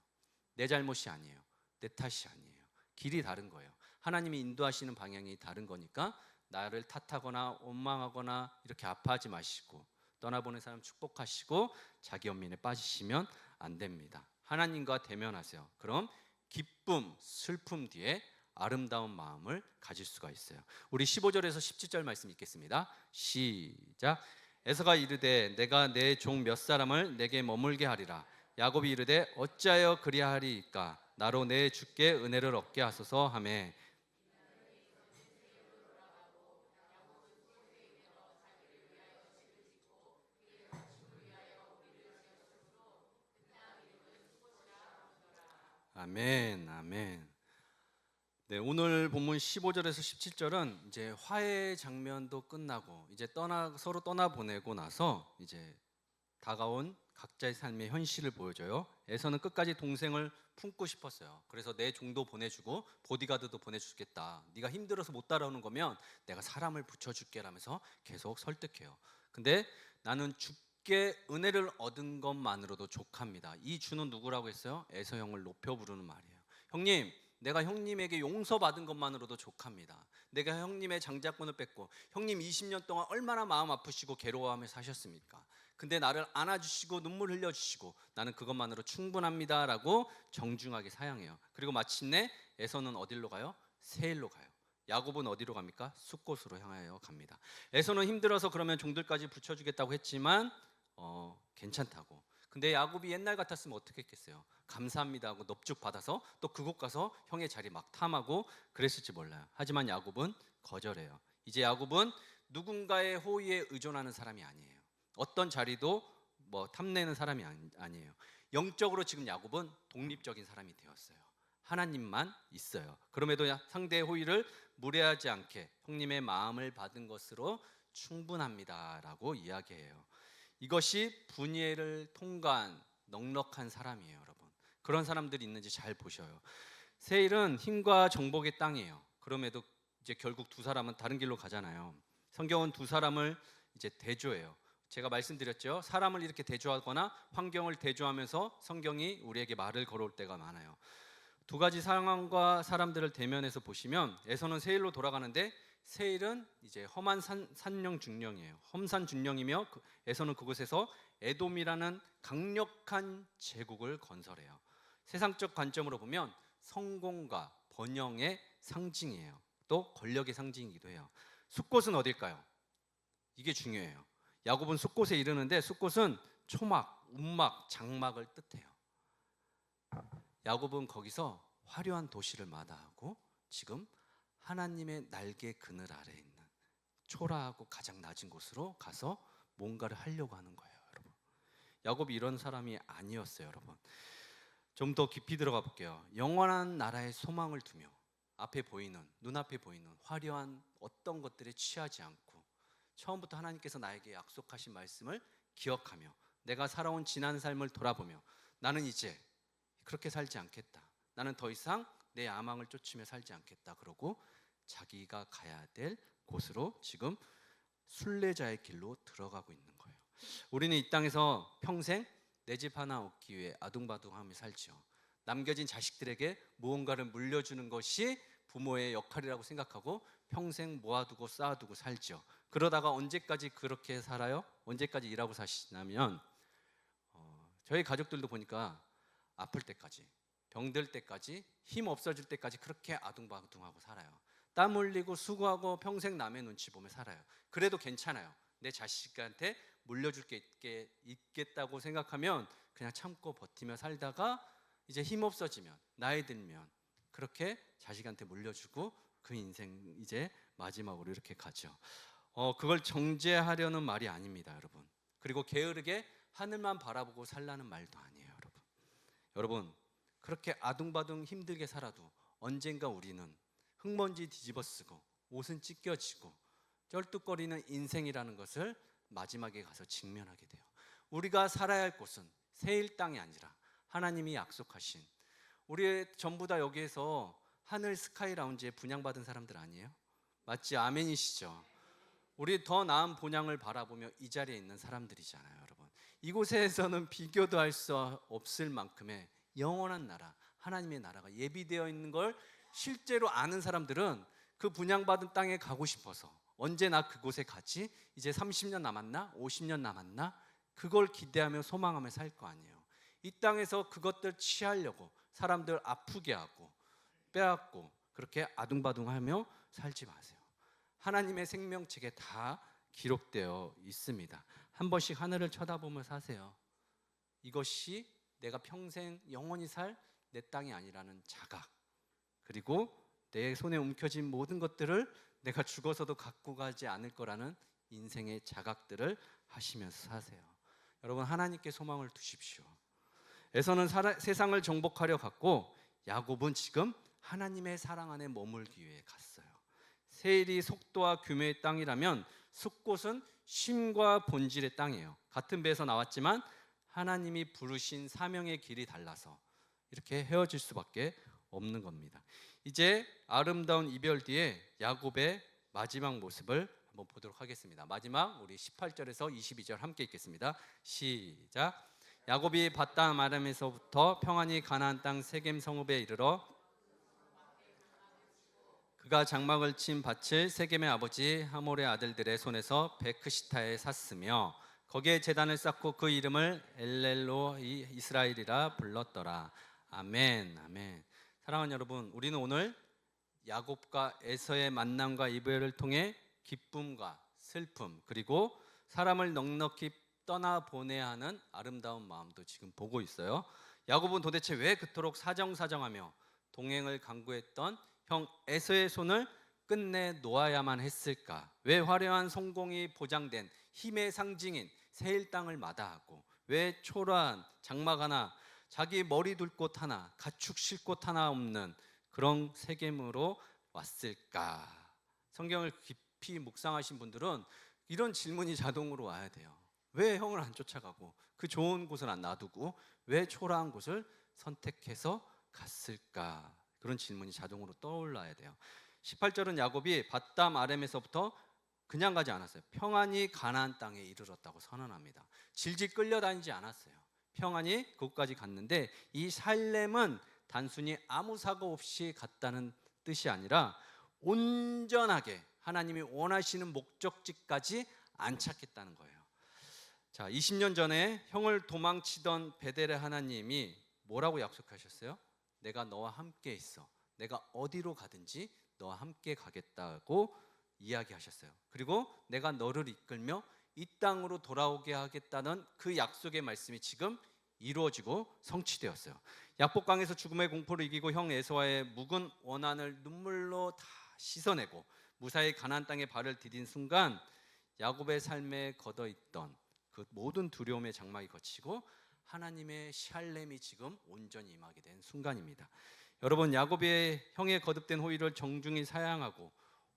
내 잘못이 아니에요. 내 탓이 아니에요. 길이 다른 거예요. 하나님이 인도하시는 방향이 다른 거니까 나를 탓하거나 원망하거나 이렇게 아파하지 마시고 떠나보낸 사람 축복하시고 자기 연민에 빠지시면 안 됩니다. 하나님과 대면하세요. 그럼 기쁨, 슬픔 뒤에 아름다운 마음을 가질 수가 있어요. 우리 15절에서 17절 말씀 읽겠습니다. 시작. 에서가 이르되 내가 내 종 몇 사람을 내게 머물게 하리라. 야곱이 이르되 어찌하여 그리하리이까? 나로 내 주께 은혜를 얻게 하소서 하매 아멘, 아멘. 네, 오늘 본문 15절에서 17절은 이제 화해 장면도 끝나고 이제 서로 떠나 보내고 나서 이제 다가온 각자의 삶의 현실을 보여줘요. 에서는 끝까지 동생을 품고 싶었어요. 그래서 내 종도 보내주고 보디가드도 보내주겠다. 네가 힘들어서 못 따라오는 거면 내가 사람을 붙여줄게 라면서 계속 설득해요. 근데 나는 주께 은혜를 얻은 것만으로도 족합니다. 이 주는 누구라고 했어요? 에서 형을 높여 부르는 말이에요. 형님, 내가 형님에게 용서받은 것만으로도 족합니다. 내가 형님의 장자권을 뺏고 형님 20년 동안 얼마나 마음 아프시고 괴로워하며 사셨습니까? 근데 나를 안아주시고 눈물 흘려주시고 나는 그것만으로 충분합니다 라고 정중하게 사양해요. 그리고 마침내 에서는 어디로 가요? 세일로 가요. 야곱은 어디로 갑니까? 숫곳으로 향하여 갑니다. 에서는 힘들어서 그러면 종들까지 붙여주겠다고 했지만 괜찮다고. 근데 야곱이 옛날 같았으면 어떻게 했겠어요? 감사합니다 하고 넙죽 받아서 또 그곳 가서 형의 자리 막 탐하고 그랬을지 몰라요. 하지만 야곱은 거절해요. 이제 야곱은 누군가의 호의에 의존하는 사람이 아니에요. 어떤 자리도 탐내는 사람이 아니에요. 영적으로 지금 야곱은 독립적인 사람이 되었어요. 하나님만 있어요. 그럼에도 상대의 호의를 무례하지 않게 형님의 마음을 받은 것으로 충분합니다라고 이야기해요. 이것이 분이엘을 통과한 넉넉한 사람이에요, 여러분. 그런 사람들이 있는지 잘 보셔요. 세일은 힘과 정복의 땅이에요. 그럼에도 이제 결국 두 사람은 다른 길로 가잖아요. 성경은 두 사람을 이제 대조해요. 제가 말씀드렸죠. 사람을 이렇게 대조하거나 환경을 대조하면서 성경이 우리에게 말을 걸어올 때가 많아요. 두 가지 상황과 사람들을 대면해서 보시면 에서는 세일로 돌아가는데 세일은 이제 험한 산령 중령이에요. 험산 중령이며 에서는 그곳에서 에돔이라는 강력한 제국을 건설해요. 세상적 관점으로 보면 성공과 번영의 상징이에요. 또 권력의 상징이기도 해요. 숫곳은 어딜까요? 이게 중요해요. 야곱은 숫곳에 이르는데 숫곳은 초막, 움막, 장막을 뜻해요. 야곱은 거기서 화려한 도시를 마다하고 지금 하나님의 날개 그늘 아래 있는 초라하고 가장 낮은 곳으로 가서 뭔가를 하려고 하는 거예요, 여러분. 야곱이 이런 사람이 아니었어요, 여러분. 좀 더 깊이 들어가 볼게요. 영원한 나라의 소망을 두며 눈앞에 보이는 화려한 어떤 것들에 취하지 않고 처음부터 하나님께서 나에게 약속하신 말씀을 기억하며 내가 살아온 지난 삶을 돌아보며 나는 이제 그렇게 살지 않겠다. 나는 더 이상 내 야망을 쫓으며 살지 않겠다. 그러고 자기가 가야 될 곳으로 지금 순례자의 길로 들어가고 있는 거예요. 우리는 이 땅에서 평생 내 집 하나 얻기 위해 아둥바둥하며 살죠. 남겨진 자식들에게 무언가를 물려주는 것이 부모의 역할이라고 생각하고 평생 모아두고 쌓아두고 살죠. 그러다가 언제까지 그렇게 살아요? 언제까지 일하고 사시냐면 저희 가족들도 보니까 아플 때까지, 병들 때까지, 힘 없어질 때까지 그렇게 아둥바둥하고 살아요. 땀 흘리고 수고하고 평생 남의 눈치 보며 살아요. 그래도 괜찮아요. 내 자식한테 물려줄 게 있겠다고 생각하면 그냥 참고 버티며 살다가 이제 힘 없어지면, 나이 들면 그렇게 자식한테 물려주고 그 인생 이제 마지막으로 이렇게 가죠. 그걸 정죄하려는 말이 아닙니다, 여러분. 그리고 게으르게 하늘만 바라보고 살라는 말도 아니에요, 여러분. 여러분, 그렇게 아둥바둥 힘들게 살아도 언젠가 우리는 흙먼지 뒤집어 쓰고 옷은 찢겨지고 쩔뚝거리는 인생이라는 것을 마지막에 가서 직면하게 돼요. 우리가 살아야 할 곳은 세일 땅이 아니라 하나님이 약속하신, 우리 전부 다 여기에서 하늘 스카이 라운지에 분양받은 사람들 아니에요? 맞지? 아멘이시죠? 우리 더 나은 본향을 바라보며 이 자리에 있는 사람들이잖아요, 여러분. 이곳에서는 비교도 할 수 없을 만큼의 영원한 나라, 하나님의 나라가 예비되어 있는 걸 실제로 아는 사람들은 그 분양받은 땅에 가고 싶어서, 언제 나 그곳에 가지? 이제 30년 남았나? 50년 남았나? 그걸 기대하며 소망하며 살 거 아니에요. 이 땅에서 그것들 취하려고 사람들 아프게 하고 빼앗고 그렇게 아둥바둥하며 살지 마세요. 하나님의 생명책에 다 기록되어 있습니다. 한 번씩 하늘을 쳐다보며 사세요. 이것이 내가 평생 영원히 살 내 땅이 아니라는 자각, 그리고 내 손에 움켜진 모든 것들을 내가 죽어서도 갖고 가지 않을 거라는 인생의 자각들을 하시면서 사세요. 여러분, 하나님께 소망을 두십시오. 에서는 세상을 정복하려 갔고 야곱은 지금 하나님의 사랑 안에 머물기 위해 갔어요. 세일이 속도와 규모의 땅이라면 숫곳은 쉼과 본질의 땅이에요. 같은 배에서 나왔지만 하나님이 부르신 사명의 길이 달라서 이렇게 헤어질 수밖에 없는 겁니다. 이제 아름다운 이별 뒤에 야곱의 마지막 모습을 한번 보도록 하겠습니다. 마지막 우리 18절에서 22절 함께 읽겠습니다. 시작. 야곱이 밧담 아람에서부터 평안히 가나안 땅 세겜 성읍에 이르러 그가 장막을 친 밭을 세겜의 아버지 하몰의 아들들의 손에서 베크시타에 샀으며 거기에 제단을 쌓고 그 이름을 엘렐로 이스라엘이라 불렀더라. 아멘, 아멘. 사랑하는 여러분, 우리는 오늘 야곱과 에서의 만남과 이별을 통해 기쁨과 슬픔, 그리고 사람을 넉넉히 떠나보내야 하는 아름다운 마음도 지금 보고 있어요. 야곱은 도대체 왜 그토록 사정사정하며 동행을 강구했던 형 에서의 손을 끝내 놓아야만 했을까? 왜 화려한 성공이 보장된 힘의 상징인 세일 땅을 마다하고, 왜 초라한 장막 하나, 자기 머리 둘 곳 하나, 가축 쉴 곳 하나 없는 그런 세겜으로 왔을까? 성경을 깊이 묵상하신 분들은 이런 질문이 자동으로 와야 돼요. 왜 형을 안 쫓아가고 그 좋은 곳을 안 놔두고 왜 초라한 곳을 선택해서 갔을까? 그런 질문이 자동으로 떠올라야 돼요. 18절은 야곱이 밧담 아람에서부터 그냥 가지 않았어요. 평안히 가나안 땅에 이르렀다고 선언합니다. 질질 끌려다니지 않았어요. 평안히 그곳까지 갔는데, 이 살렘은 단순히 아무 사고 없이 갔다는 뜻이 아니라 온전하게 하나님이 원하시는 목적지까지 안착했다는 거예요. 자, 20년 전에 형을 도망치던 베델의 하나님이 뭐라고 약속하셨어요? 내가 너와 함께 있어. 내가 어디로 가든지 너와 함께 가겠다고 이야기하셨어요. 그리고 내가 너를 이끌며 이 땅으로 돌아오게 하겠다는 그 약속의 말씀이 지금 이루어지고 성취되었어요. 약복강에서 죽음의 공포를 이기고 형 에서와의 묵은 원한을 눈물로 다 씻어내고 무사히 가나안 땅에 발을 디딘 순간, 야곱의 삶에 걷어있던 그 모든 두려움의 장막이 걷히고 하나님의 샬렘이 지금 온전히 임하게 된 순간입니다. 여러분, 야곱의 형의 거듭된 호의를 정중히 사양하고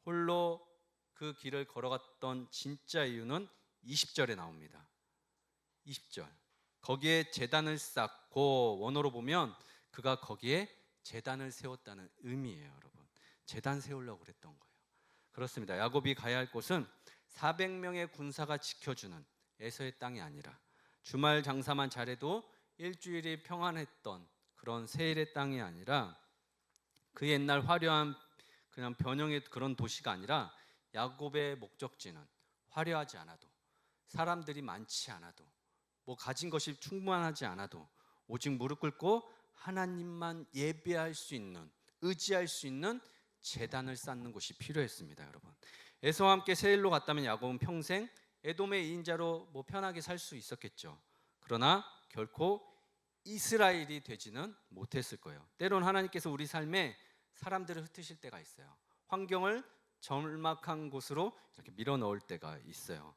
홀로 그 길을 걸어갔던 진짜 이유는 20절에 나옵니다. 20절. 거기에 제단을 쌓고, 원어로 보면 그가 거기에 제단을 세웠다는 의미예요, 여러분. 제단 세우려고 그랬던 거예요. 그렇습니다. 야곱이 가야 할 곳은 400명의 군사가 지켜주는 에서의 땅이 아니라 주말 장사만 잘해도 일주일이 평안했던 그런 세일의 땅이 아니라 그 옛날 화려한 그냥 변형의 그런 도시가 아니라 야곱의 목적지는 화려하지 않아도 사람들이 많지 않아도 뭐 가진 것이 충분하지 않아도 오직 무릎 꿇고 하나님만 예배할 수 있는, 의지할 수 있는 제단을 쌓는 곳이 필요했습니다. 여러분, 에서와 함께 세일로 갔다면 야곱은 평생 에돔의 이인자로 뭐 편하게 살 수 있었겠죠. 그러나 결코 이스라엘이 되지는 못했을 거예요. 때론 하나님께서 우리 삶에 사람들을 흩으실 때가 있어요. 환경을 절막한 곳으로 이렇게 밀어 넣을 때가 있어요.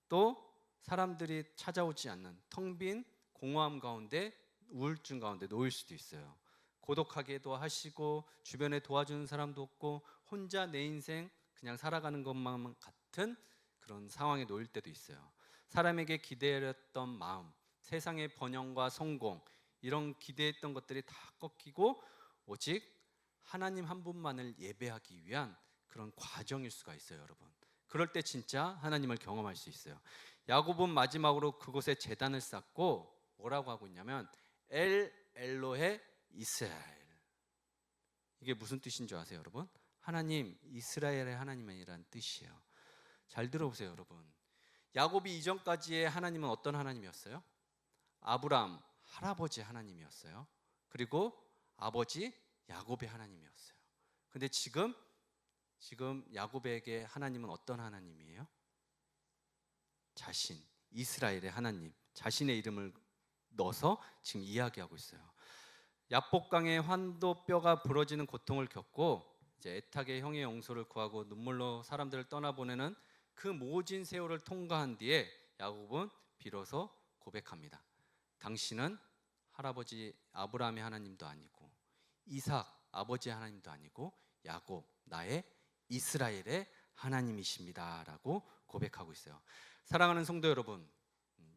또 사람들이 찾아오지 않는 텅 빈 공허함 가운데, 우울증 가운데 놓일 수도 있어요. 고독하게도 하시고 주변에 도와주는 사람도 없고 혼자 내 인생 그냥 살아가는 것만 같은 그런 상황에 놓일 때도 있어요. 사람에게 기대했던 마음, 세상의 번영과 성공, 이런 기대했던 것들이 다 꺾이고 오직 하나님 한 분만을 예배하기 위한 그런 과정일 수가 있어요. 여러분, 그럴 때 진짜 하나님을 경험할 수 있어요. 야곱은 마지막으로 그곳에 제단을 쌓고 뭐라고 하고 있냐면 엘 엘로헤 이스라엘. 이게 무슨 뜻인 줄 아세요, 여러분? 하나님, 이스라엘의 하나님이라는 뜻이에요. 잘 들어보세요, 여러분. 야곱이 이전까지의 하나님은 어떤 하나님이었어요? 아브라함 할아버지 하나님이었어요. 그리고 아버지 야곱의 하나님이었어요. 근데 지금 야곱에게 하나님은 어떤 하나님이에요? 자신, 이스라엘의 하나님, 자신의 이름을 넣어서 지금 이야기하고 있어요. 야복강의 환도뼈가 부러지는 고통을 겪고 이제 애타게 형의 용서를 구하고 눈물로 사람들을 떠나보내는 그 모진 세월을 통과한 뒤에 야곱은 비로소 고백합니다. 당신은 할아버지 아브라함의 하나님도 아니고 이삭 아버지의 하나님도 아니고 야곱 나의 이스라엘의 하나님이십니다 라고 고백하고 있어요. 사랑하는 성도 여러분,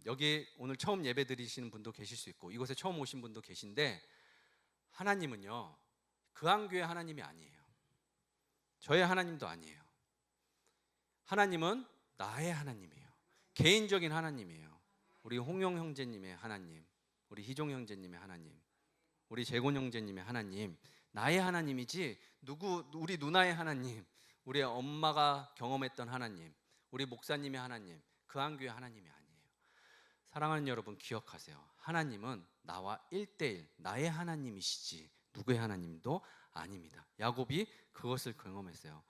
여기 오늘 처음 예배 드리시는 분도 계실 수 있고 이곳에 처음 오신 분도 계신데, 하나님은요 그 한교의 하나님이 아니에요. 저의 하나님도 아니에요. 하나님은 나의 하나님이에요. 개인적인 하나님이에요. 우리 홍영 형제님의 하나님, 우리 희종 형제님의 하나님, 우리 재곤 형제님의 하나님, 나의 하나님이지 우리 누나의 하나님, 우리 엄마가 경험했던 하나님, 우리 목사님의 하나님, 그 한교의 하나님이 아니에요. 사랑하는 여러분, 기억하세요. 하나님은 나와 1대1 나의 하나님이시지 누구의 하나님도 아닙니다. 야곱이 그것을 경험했어요.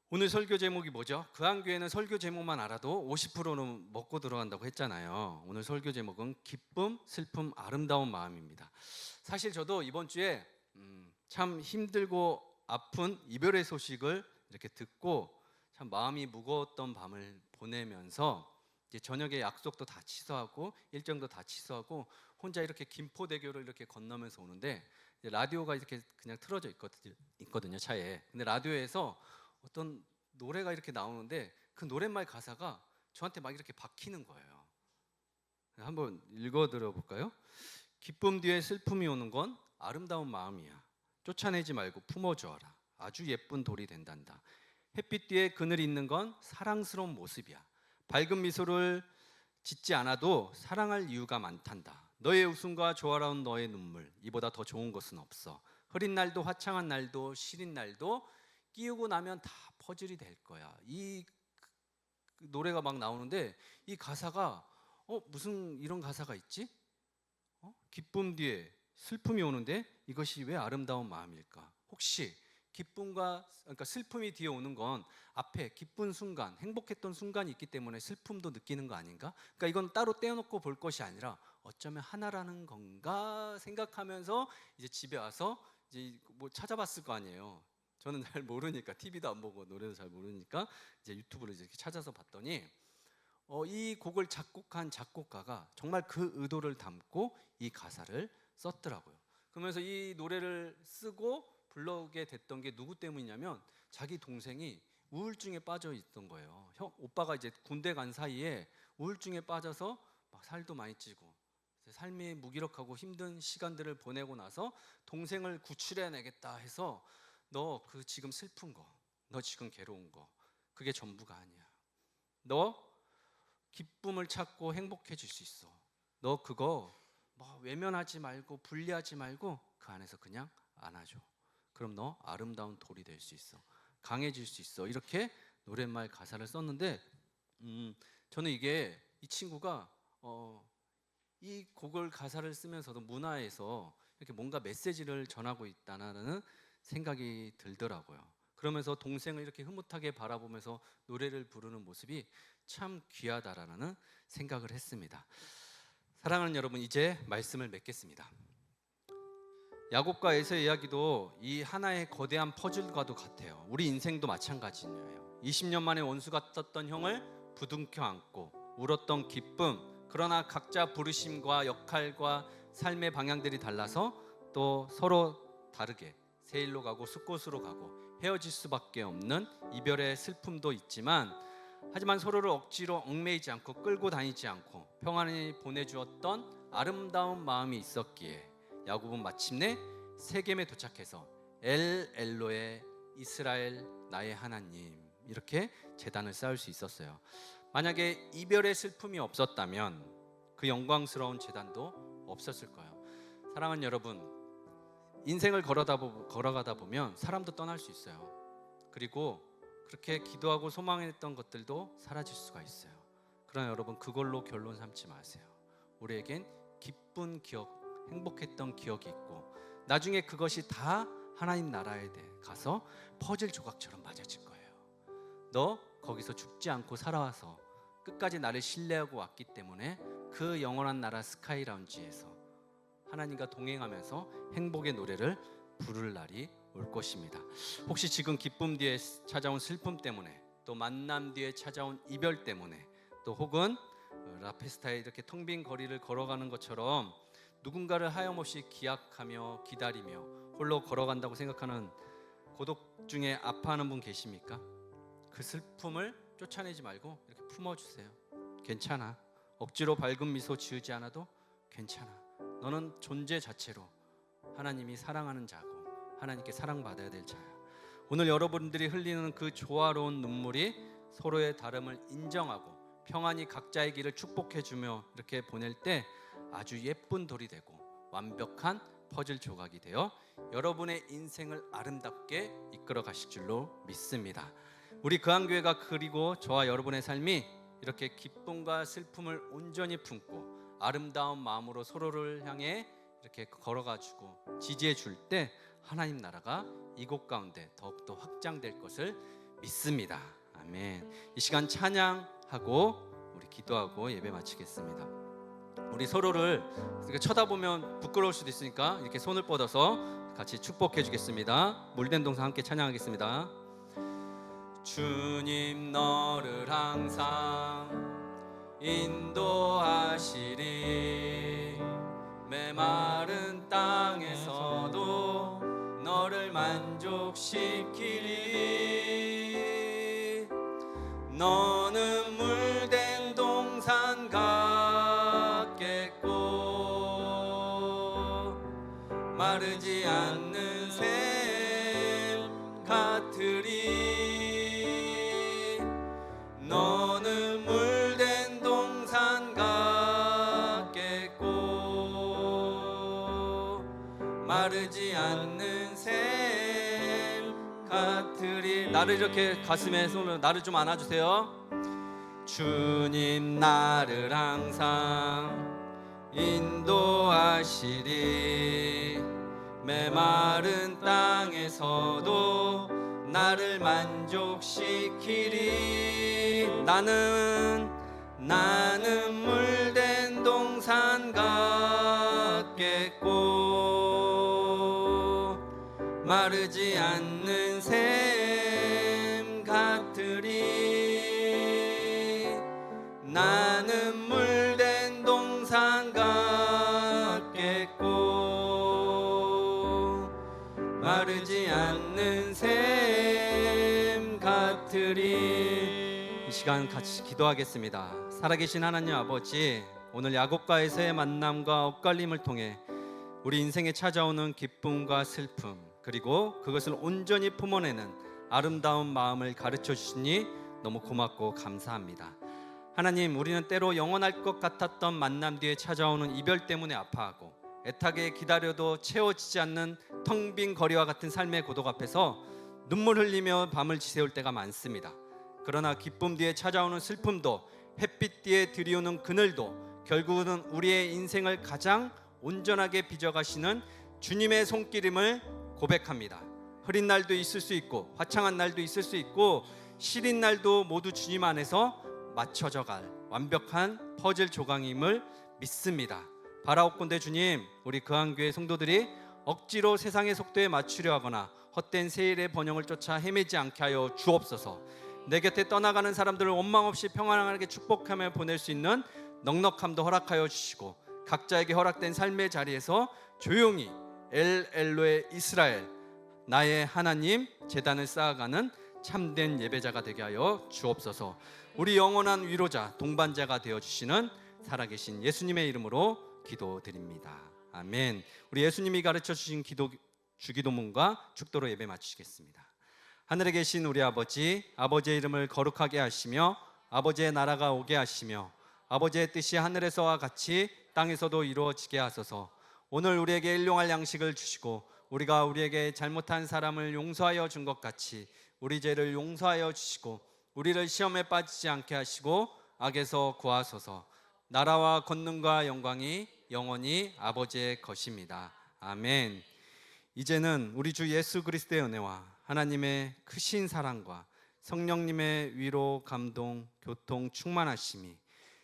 오늘 설교 제목이 뭐죠? 그 한교회는 설교 제목만 알아도 50%는 먹고 들어간다고 했잖아요. 오늘 설교 제목은 기쁨, 슬픔, 아름다운 마음입니다. 사실 저도 이번 주에 참 힘들고 아픈 이별의 소식을 이렇게 듣고 참 마음이 무거웠던 밤을 보내면서 이제 저녁에 약속도 다 취소하고 일정도 다 취소하고 혼자 이렇게 김포대교를 이렇게 건너면서 오는데 라디오가 이렇게 그냥 틀어져 있거든요, 차에. 근데 라디오에서 어떤 노래가 이렇게 나오는데 그 노랫말 가사가 저한테 막 이렇게 박히는 거예요. 한번 읽어 들어볼까요? 기쁨 뒤에 슬픔이 오는 건 아름다운 마음이야. 쫓아내지 말고 품어주어라. 아주 예쁜 돌이 된단다. 햇빛 뒤에 그늘이 있는 건 사랑스러운 모습이야. 밝은 미소를 짓지 않아도 사랑할 이유가 많단다. 너의 웃음과 조화로운 너의 눈물, 이보다 더 좋은 것은 없어. 흐린 날도 화창한 날도 시린 날도 끼우고 나면 다 퍼즐이 될 거야. 이 노래가 막 나오는데 이 가사가 무슨 이런 가사가 있지? 기쁨 뒤에 슬픔이 오는데 이것이 왜 아름다운 마음일까? 혹시 그러니까 슬픔이 뒤에 오는 건 앞에 기쁜 순간, 행복했던 순간이 있기 때문에 슬픔도 느끼는 거 아닌가? 그러니까 이건 따로 떼어놓고 볼 것이 아니라 어쩌면 하나라는 건가 생각하면서 이제 집에 와서 이제 뭐 찾아봤을 거 아니에요. 저는 잘 모르니까, TV도 안 보고 노래도 잘 모르니까 이제 유튜브를 이렇게 찾아서 봤더니 이 곡을 작곡한 작곡가가 정말 그 의도를 담고 이 가사를 썼더라고요. 그러면서 이 노래를 쓰고 불러오게 됐던 게 누구 때문이냐면 자기 동생이 우울증에 빠져 있던 거예요. 오빠가 이제 군대 간 사이에 우울증에 빠져서 막 살도 많이 찌고 삶이 무기력하고 힘든 시간들을 보내고 나서 동생을 구출해내겠다 해서 너 그 지금 슬픈 거, 너 지금 괴로운 거 그게 전부가 아니야. 너 기쁨을 찾고 행복해질 수 있어. 너 그거 뭐 외면하지 말고 분리하지 말고 그 안에서 그냥 안아줘. 그럼 너 아름다운 돌이 될 수 있어. 강해질 수 있어. 이렇게 노랫말 가사를 썼는데 저는 이게 이 친구가 이 곡을 가사를 쓰면서도 문화에서 이렇게 뭔가 메시지를 전하고 있다는 생각이 들더라고요. 그러면서 동생을 이렇게 흐뭇하게 바라보면서 노래를 부르는 모습이 참 귀하다라는 생각을 했습니다. 사랑하는 여러분, 이제 말씀을 맺겠습니다. 야곱과 에서의 이야기도 이 하나의 거대한 퍼즐과도 같아요. 우리 인생도 마찬가지예요. 20년 만에 원수가 떴던 형을 부둥켜 안고 울었던 기쁨, 그러나 각자 부르심과 역할과 삶의 방향들이 달라서 또 서로 다르게 세일로 가고 숲곳으로 가고 헤어질 수밖에 없는 이별의 슬픔도 있지만, 하지만 서로를 억지로 얽매이지 않고 끌고 다니지 않고 평안히 보내주었던 아름다운 마음이 있었기에 야곱은 마침내 세겜에 도착해서 엘 엘로의 이스라엘 나의 하나님, 이렇게 제단을 쌓을 수 있었어요. 만약에 이별의 슬픔이 없었다면 그 영광스러운 제단도 없었을 거예요. 사랑하는 여러분, 인생을 걸어가다 보면 사람도 떠날 수 있어요. 그리고 그렇게 기도하고 소망했던 것들도 사라질 수가 있어요. 그러나 여러분, 그걸로 결론 삼지 마세요. 우리에겐 기쁜 기억, 행복했던 기억이 있고 나중에 그것이 다 하나님 나라에 가서 퍼즐 조각처럼 맞아질 거예요. 너 거기서 죽지 않고 살아와서 끝까지 나를 신뢰하고 왔기 때문에 그 영원한 나라 스카이 라운지에서 하나님과 동행하면서 행복의 노래를 부를 날이 올 것입니다. 혹시 지금 기쁨 뒤에 찾아온 슬픔 때문에, 또 만남 뒤에 찾아온 이별 때문에, 또 혹은 라페스타에 이렇게 텅 빈 거리를 걸어가는 것처럼 누군가를 하염없이 기약하며 기다리며 홀로 걸어간다고 생각하는 고독 중에 아파하는 분 계십니까? 그 슬픔을 쫓아내지 말고 이렇게 품어주세요. 괜찮아. 억지로 밝은 미소 지으지 않아도 괜찮아. 너는 존재 자체로 하나님이 사랑하는 자고 하나님께 사랑받아야 될 자야. 오늘 여러분들이 흘리는 그 조화로운 눈물이 서로의 다름을 인정하고 평안히 각자의 길을 축복해주며 이렇게 보낼 때 아주 예쁜 돌이 되고 완벽한 퍼즐 조각이 되어 여러분의 인생을 아름답게 이끌어 가실 줄로 믿습니다. 우리 그한교회가, 그리고 저와 여러분의 삶이 이렇게 기쁨과 슬픔을 온전히 품고 아름다운 마음으로 서로를 향해 이렇게 걸어가지고 지지해 줄 때 하나님 나라가 이곳 가운데 더욱더 확장될 것을 믿습니다. 아멘. 이 시간 찬양하고 우리 기도하고 예배 마치겠습니다. 우리 서로를 이렇게 쳐다보면 부끄러울 수도 있으니까 이렇게 손을 뻗어서 같이 축복해 주겠습니다. 물된 동상 함께 찬양하겠습니다. 주님 너를 항상 인도하시리, 메마른 땅에서도 너를 만족시키리. 너는 물된 동산 같겠고 마르지 않는 샘 같으리. 너는 물된 동산 같겠고 마르지 않는 샘 같으리. 나를 이렇게 가슴에 손을, 나를 좀 안아주세요. 주님 나를 항상 인도하시리, 메마른 땅에서도 나를 만족시키리. 나는 물된 동산 같겠고 마르지 않는 샘 같으리. 나는 물된 동산 같겠고 마르지 않는 샘 같으리. 이 시간 같이 기도하겠습니다. 살아계신 하나님 아버지, 오늘 야곱과 에서의 만남과 엇갈림을 통해 우리 인생에 찾아오는 기쁨과 슬픔, 그리고 그것을 온전히 품어내는 아름다운 마음을 가르쳐 주시니 너무 고맙고 감사합니다. 하나님, 우리는 때로 영원할 것 같았던 만남 뒤에 찾아오는 이별 때문에 아파하고 애타게 기다려도 채워지지 않는 텅 빈 거리와 같은 삶의 고독 앞에서 눈물 흘리며 밤을 지새울 때가 많습니다. 그러나 기쁨 뒤에 찾아오는 슬픔도 햇빛 뒤에 들이오는 그늘도 결국은 우리의 인생을 가장 온전하게 빚어가시는 주님의 손길임을 고백합니다. 흐린 날도 있을 수 있고 화창한 날도 있을 수 있고 시린 날도 모두 주님 안에서 맞춰져 갈 완벽한 퍼즐 조각임을 믿습니다. 바라옵건대 주님, 우리 그한교회 성도들이 억지로 세상의 속도에 맞추려 하거나 헛된 세일의 번영을 쫓아 헤매지 않게 하여 주옵소서. 내 곁에 떠나가는 사람들을 원망 없이 평안하게 축복하며 보낼 수 있는 넉넉함도 허락하여 주시고 각자에게 허락된 삶의 자리에서 조용히 엘 엘로의 이스라엘, 나의 하나님 제단을 쌓아가는 참된 예배자가 되게 하여 주옵소서. 우리 영원한 위로자 동반자가 되어주시는 살아계신 예수님의 이름으로 기도드립니다. 아멘. 우리 예수님이 가르쳐 주신 주기도문과 축도로 예배 마치겠습니다. 하늘에 계신 우리 아버지, 아버지의 이름을 거룩하게 하시며 아버지의 나라가 오게 하시며 아버지의 뜻이 하늘에서와 같이 땅에서도 이루어지게 하소서. 오늘 우리에게 일용할 양식을 주시고 우리가 우리에게 잘못한 사람을 용서하여 준 것 같이 우리 죄를 용서하여 주시고 우리를 시험에 빠지지 않게 하시고 악에서 구하소서. 나라와 권능과 영광이 영원히 아버지의 것입니다. 아멘. 이제는 우리 주 예수 그리스도의 은혜와 하나님의 크신 사랑과 성령님의 위로, 감동, 교통, 충만하심이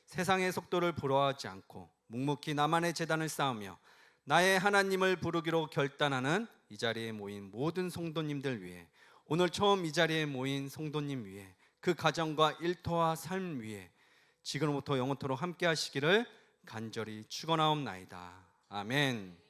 세상의 속도를 부러워하지 않고 묵묵히 나만의 제단을 쌓으며 나의 하나님을 부르기로 결단하는 이 자리에 모인 모든 성도님들 위해, 오늘 처음 이 자리에 모인 성도님 위해, 그 가정과 일터와 삶 위에 지금부터 영원토록 함께 하시기를 간절히 축원하옵나이다. 아멘.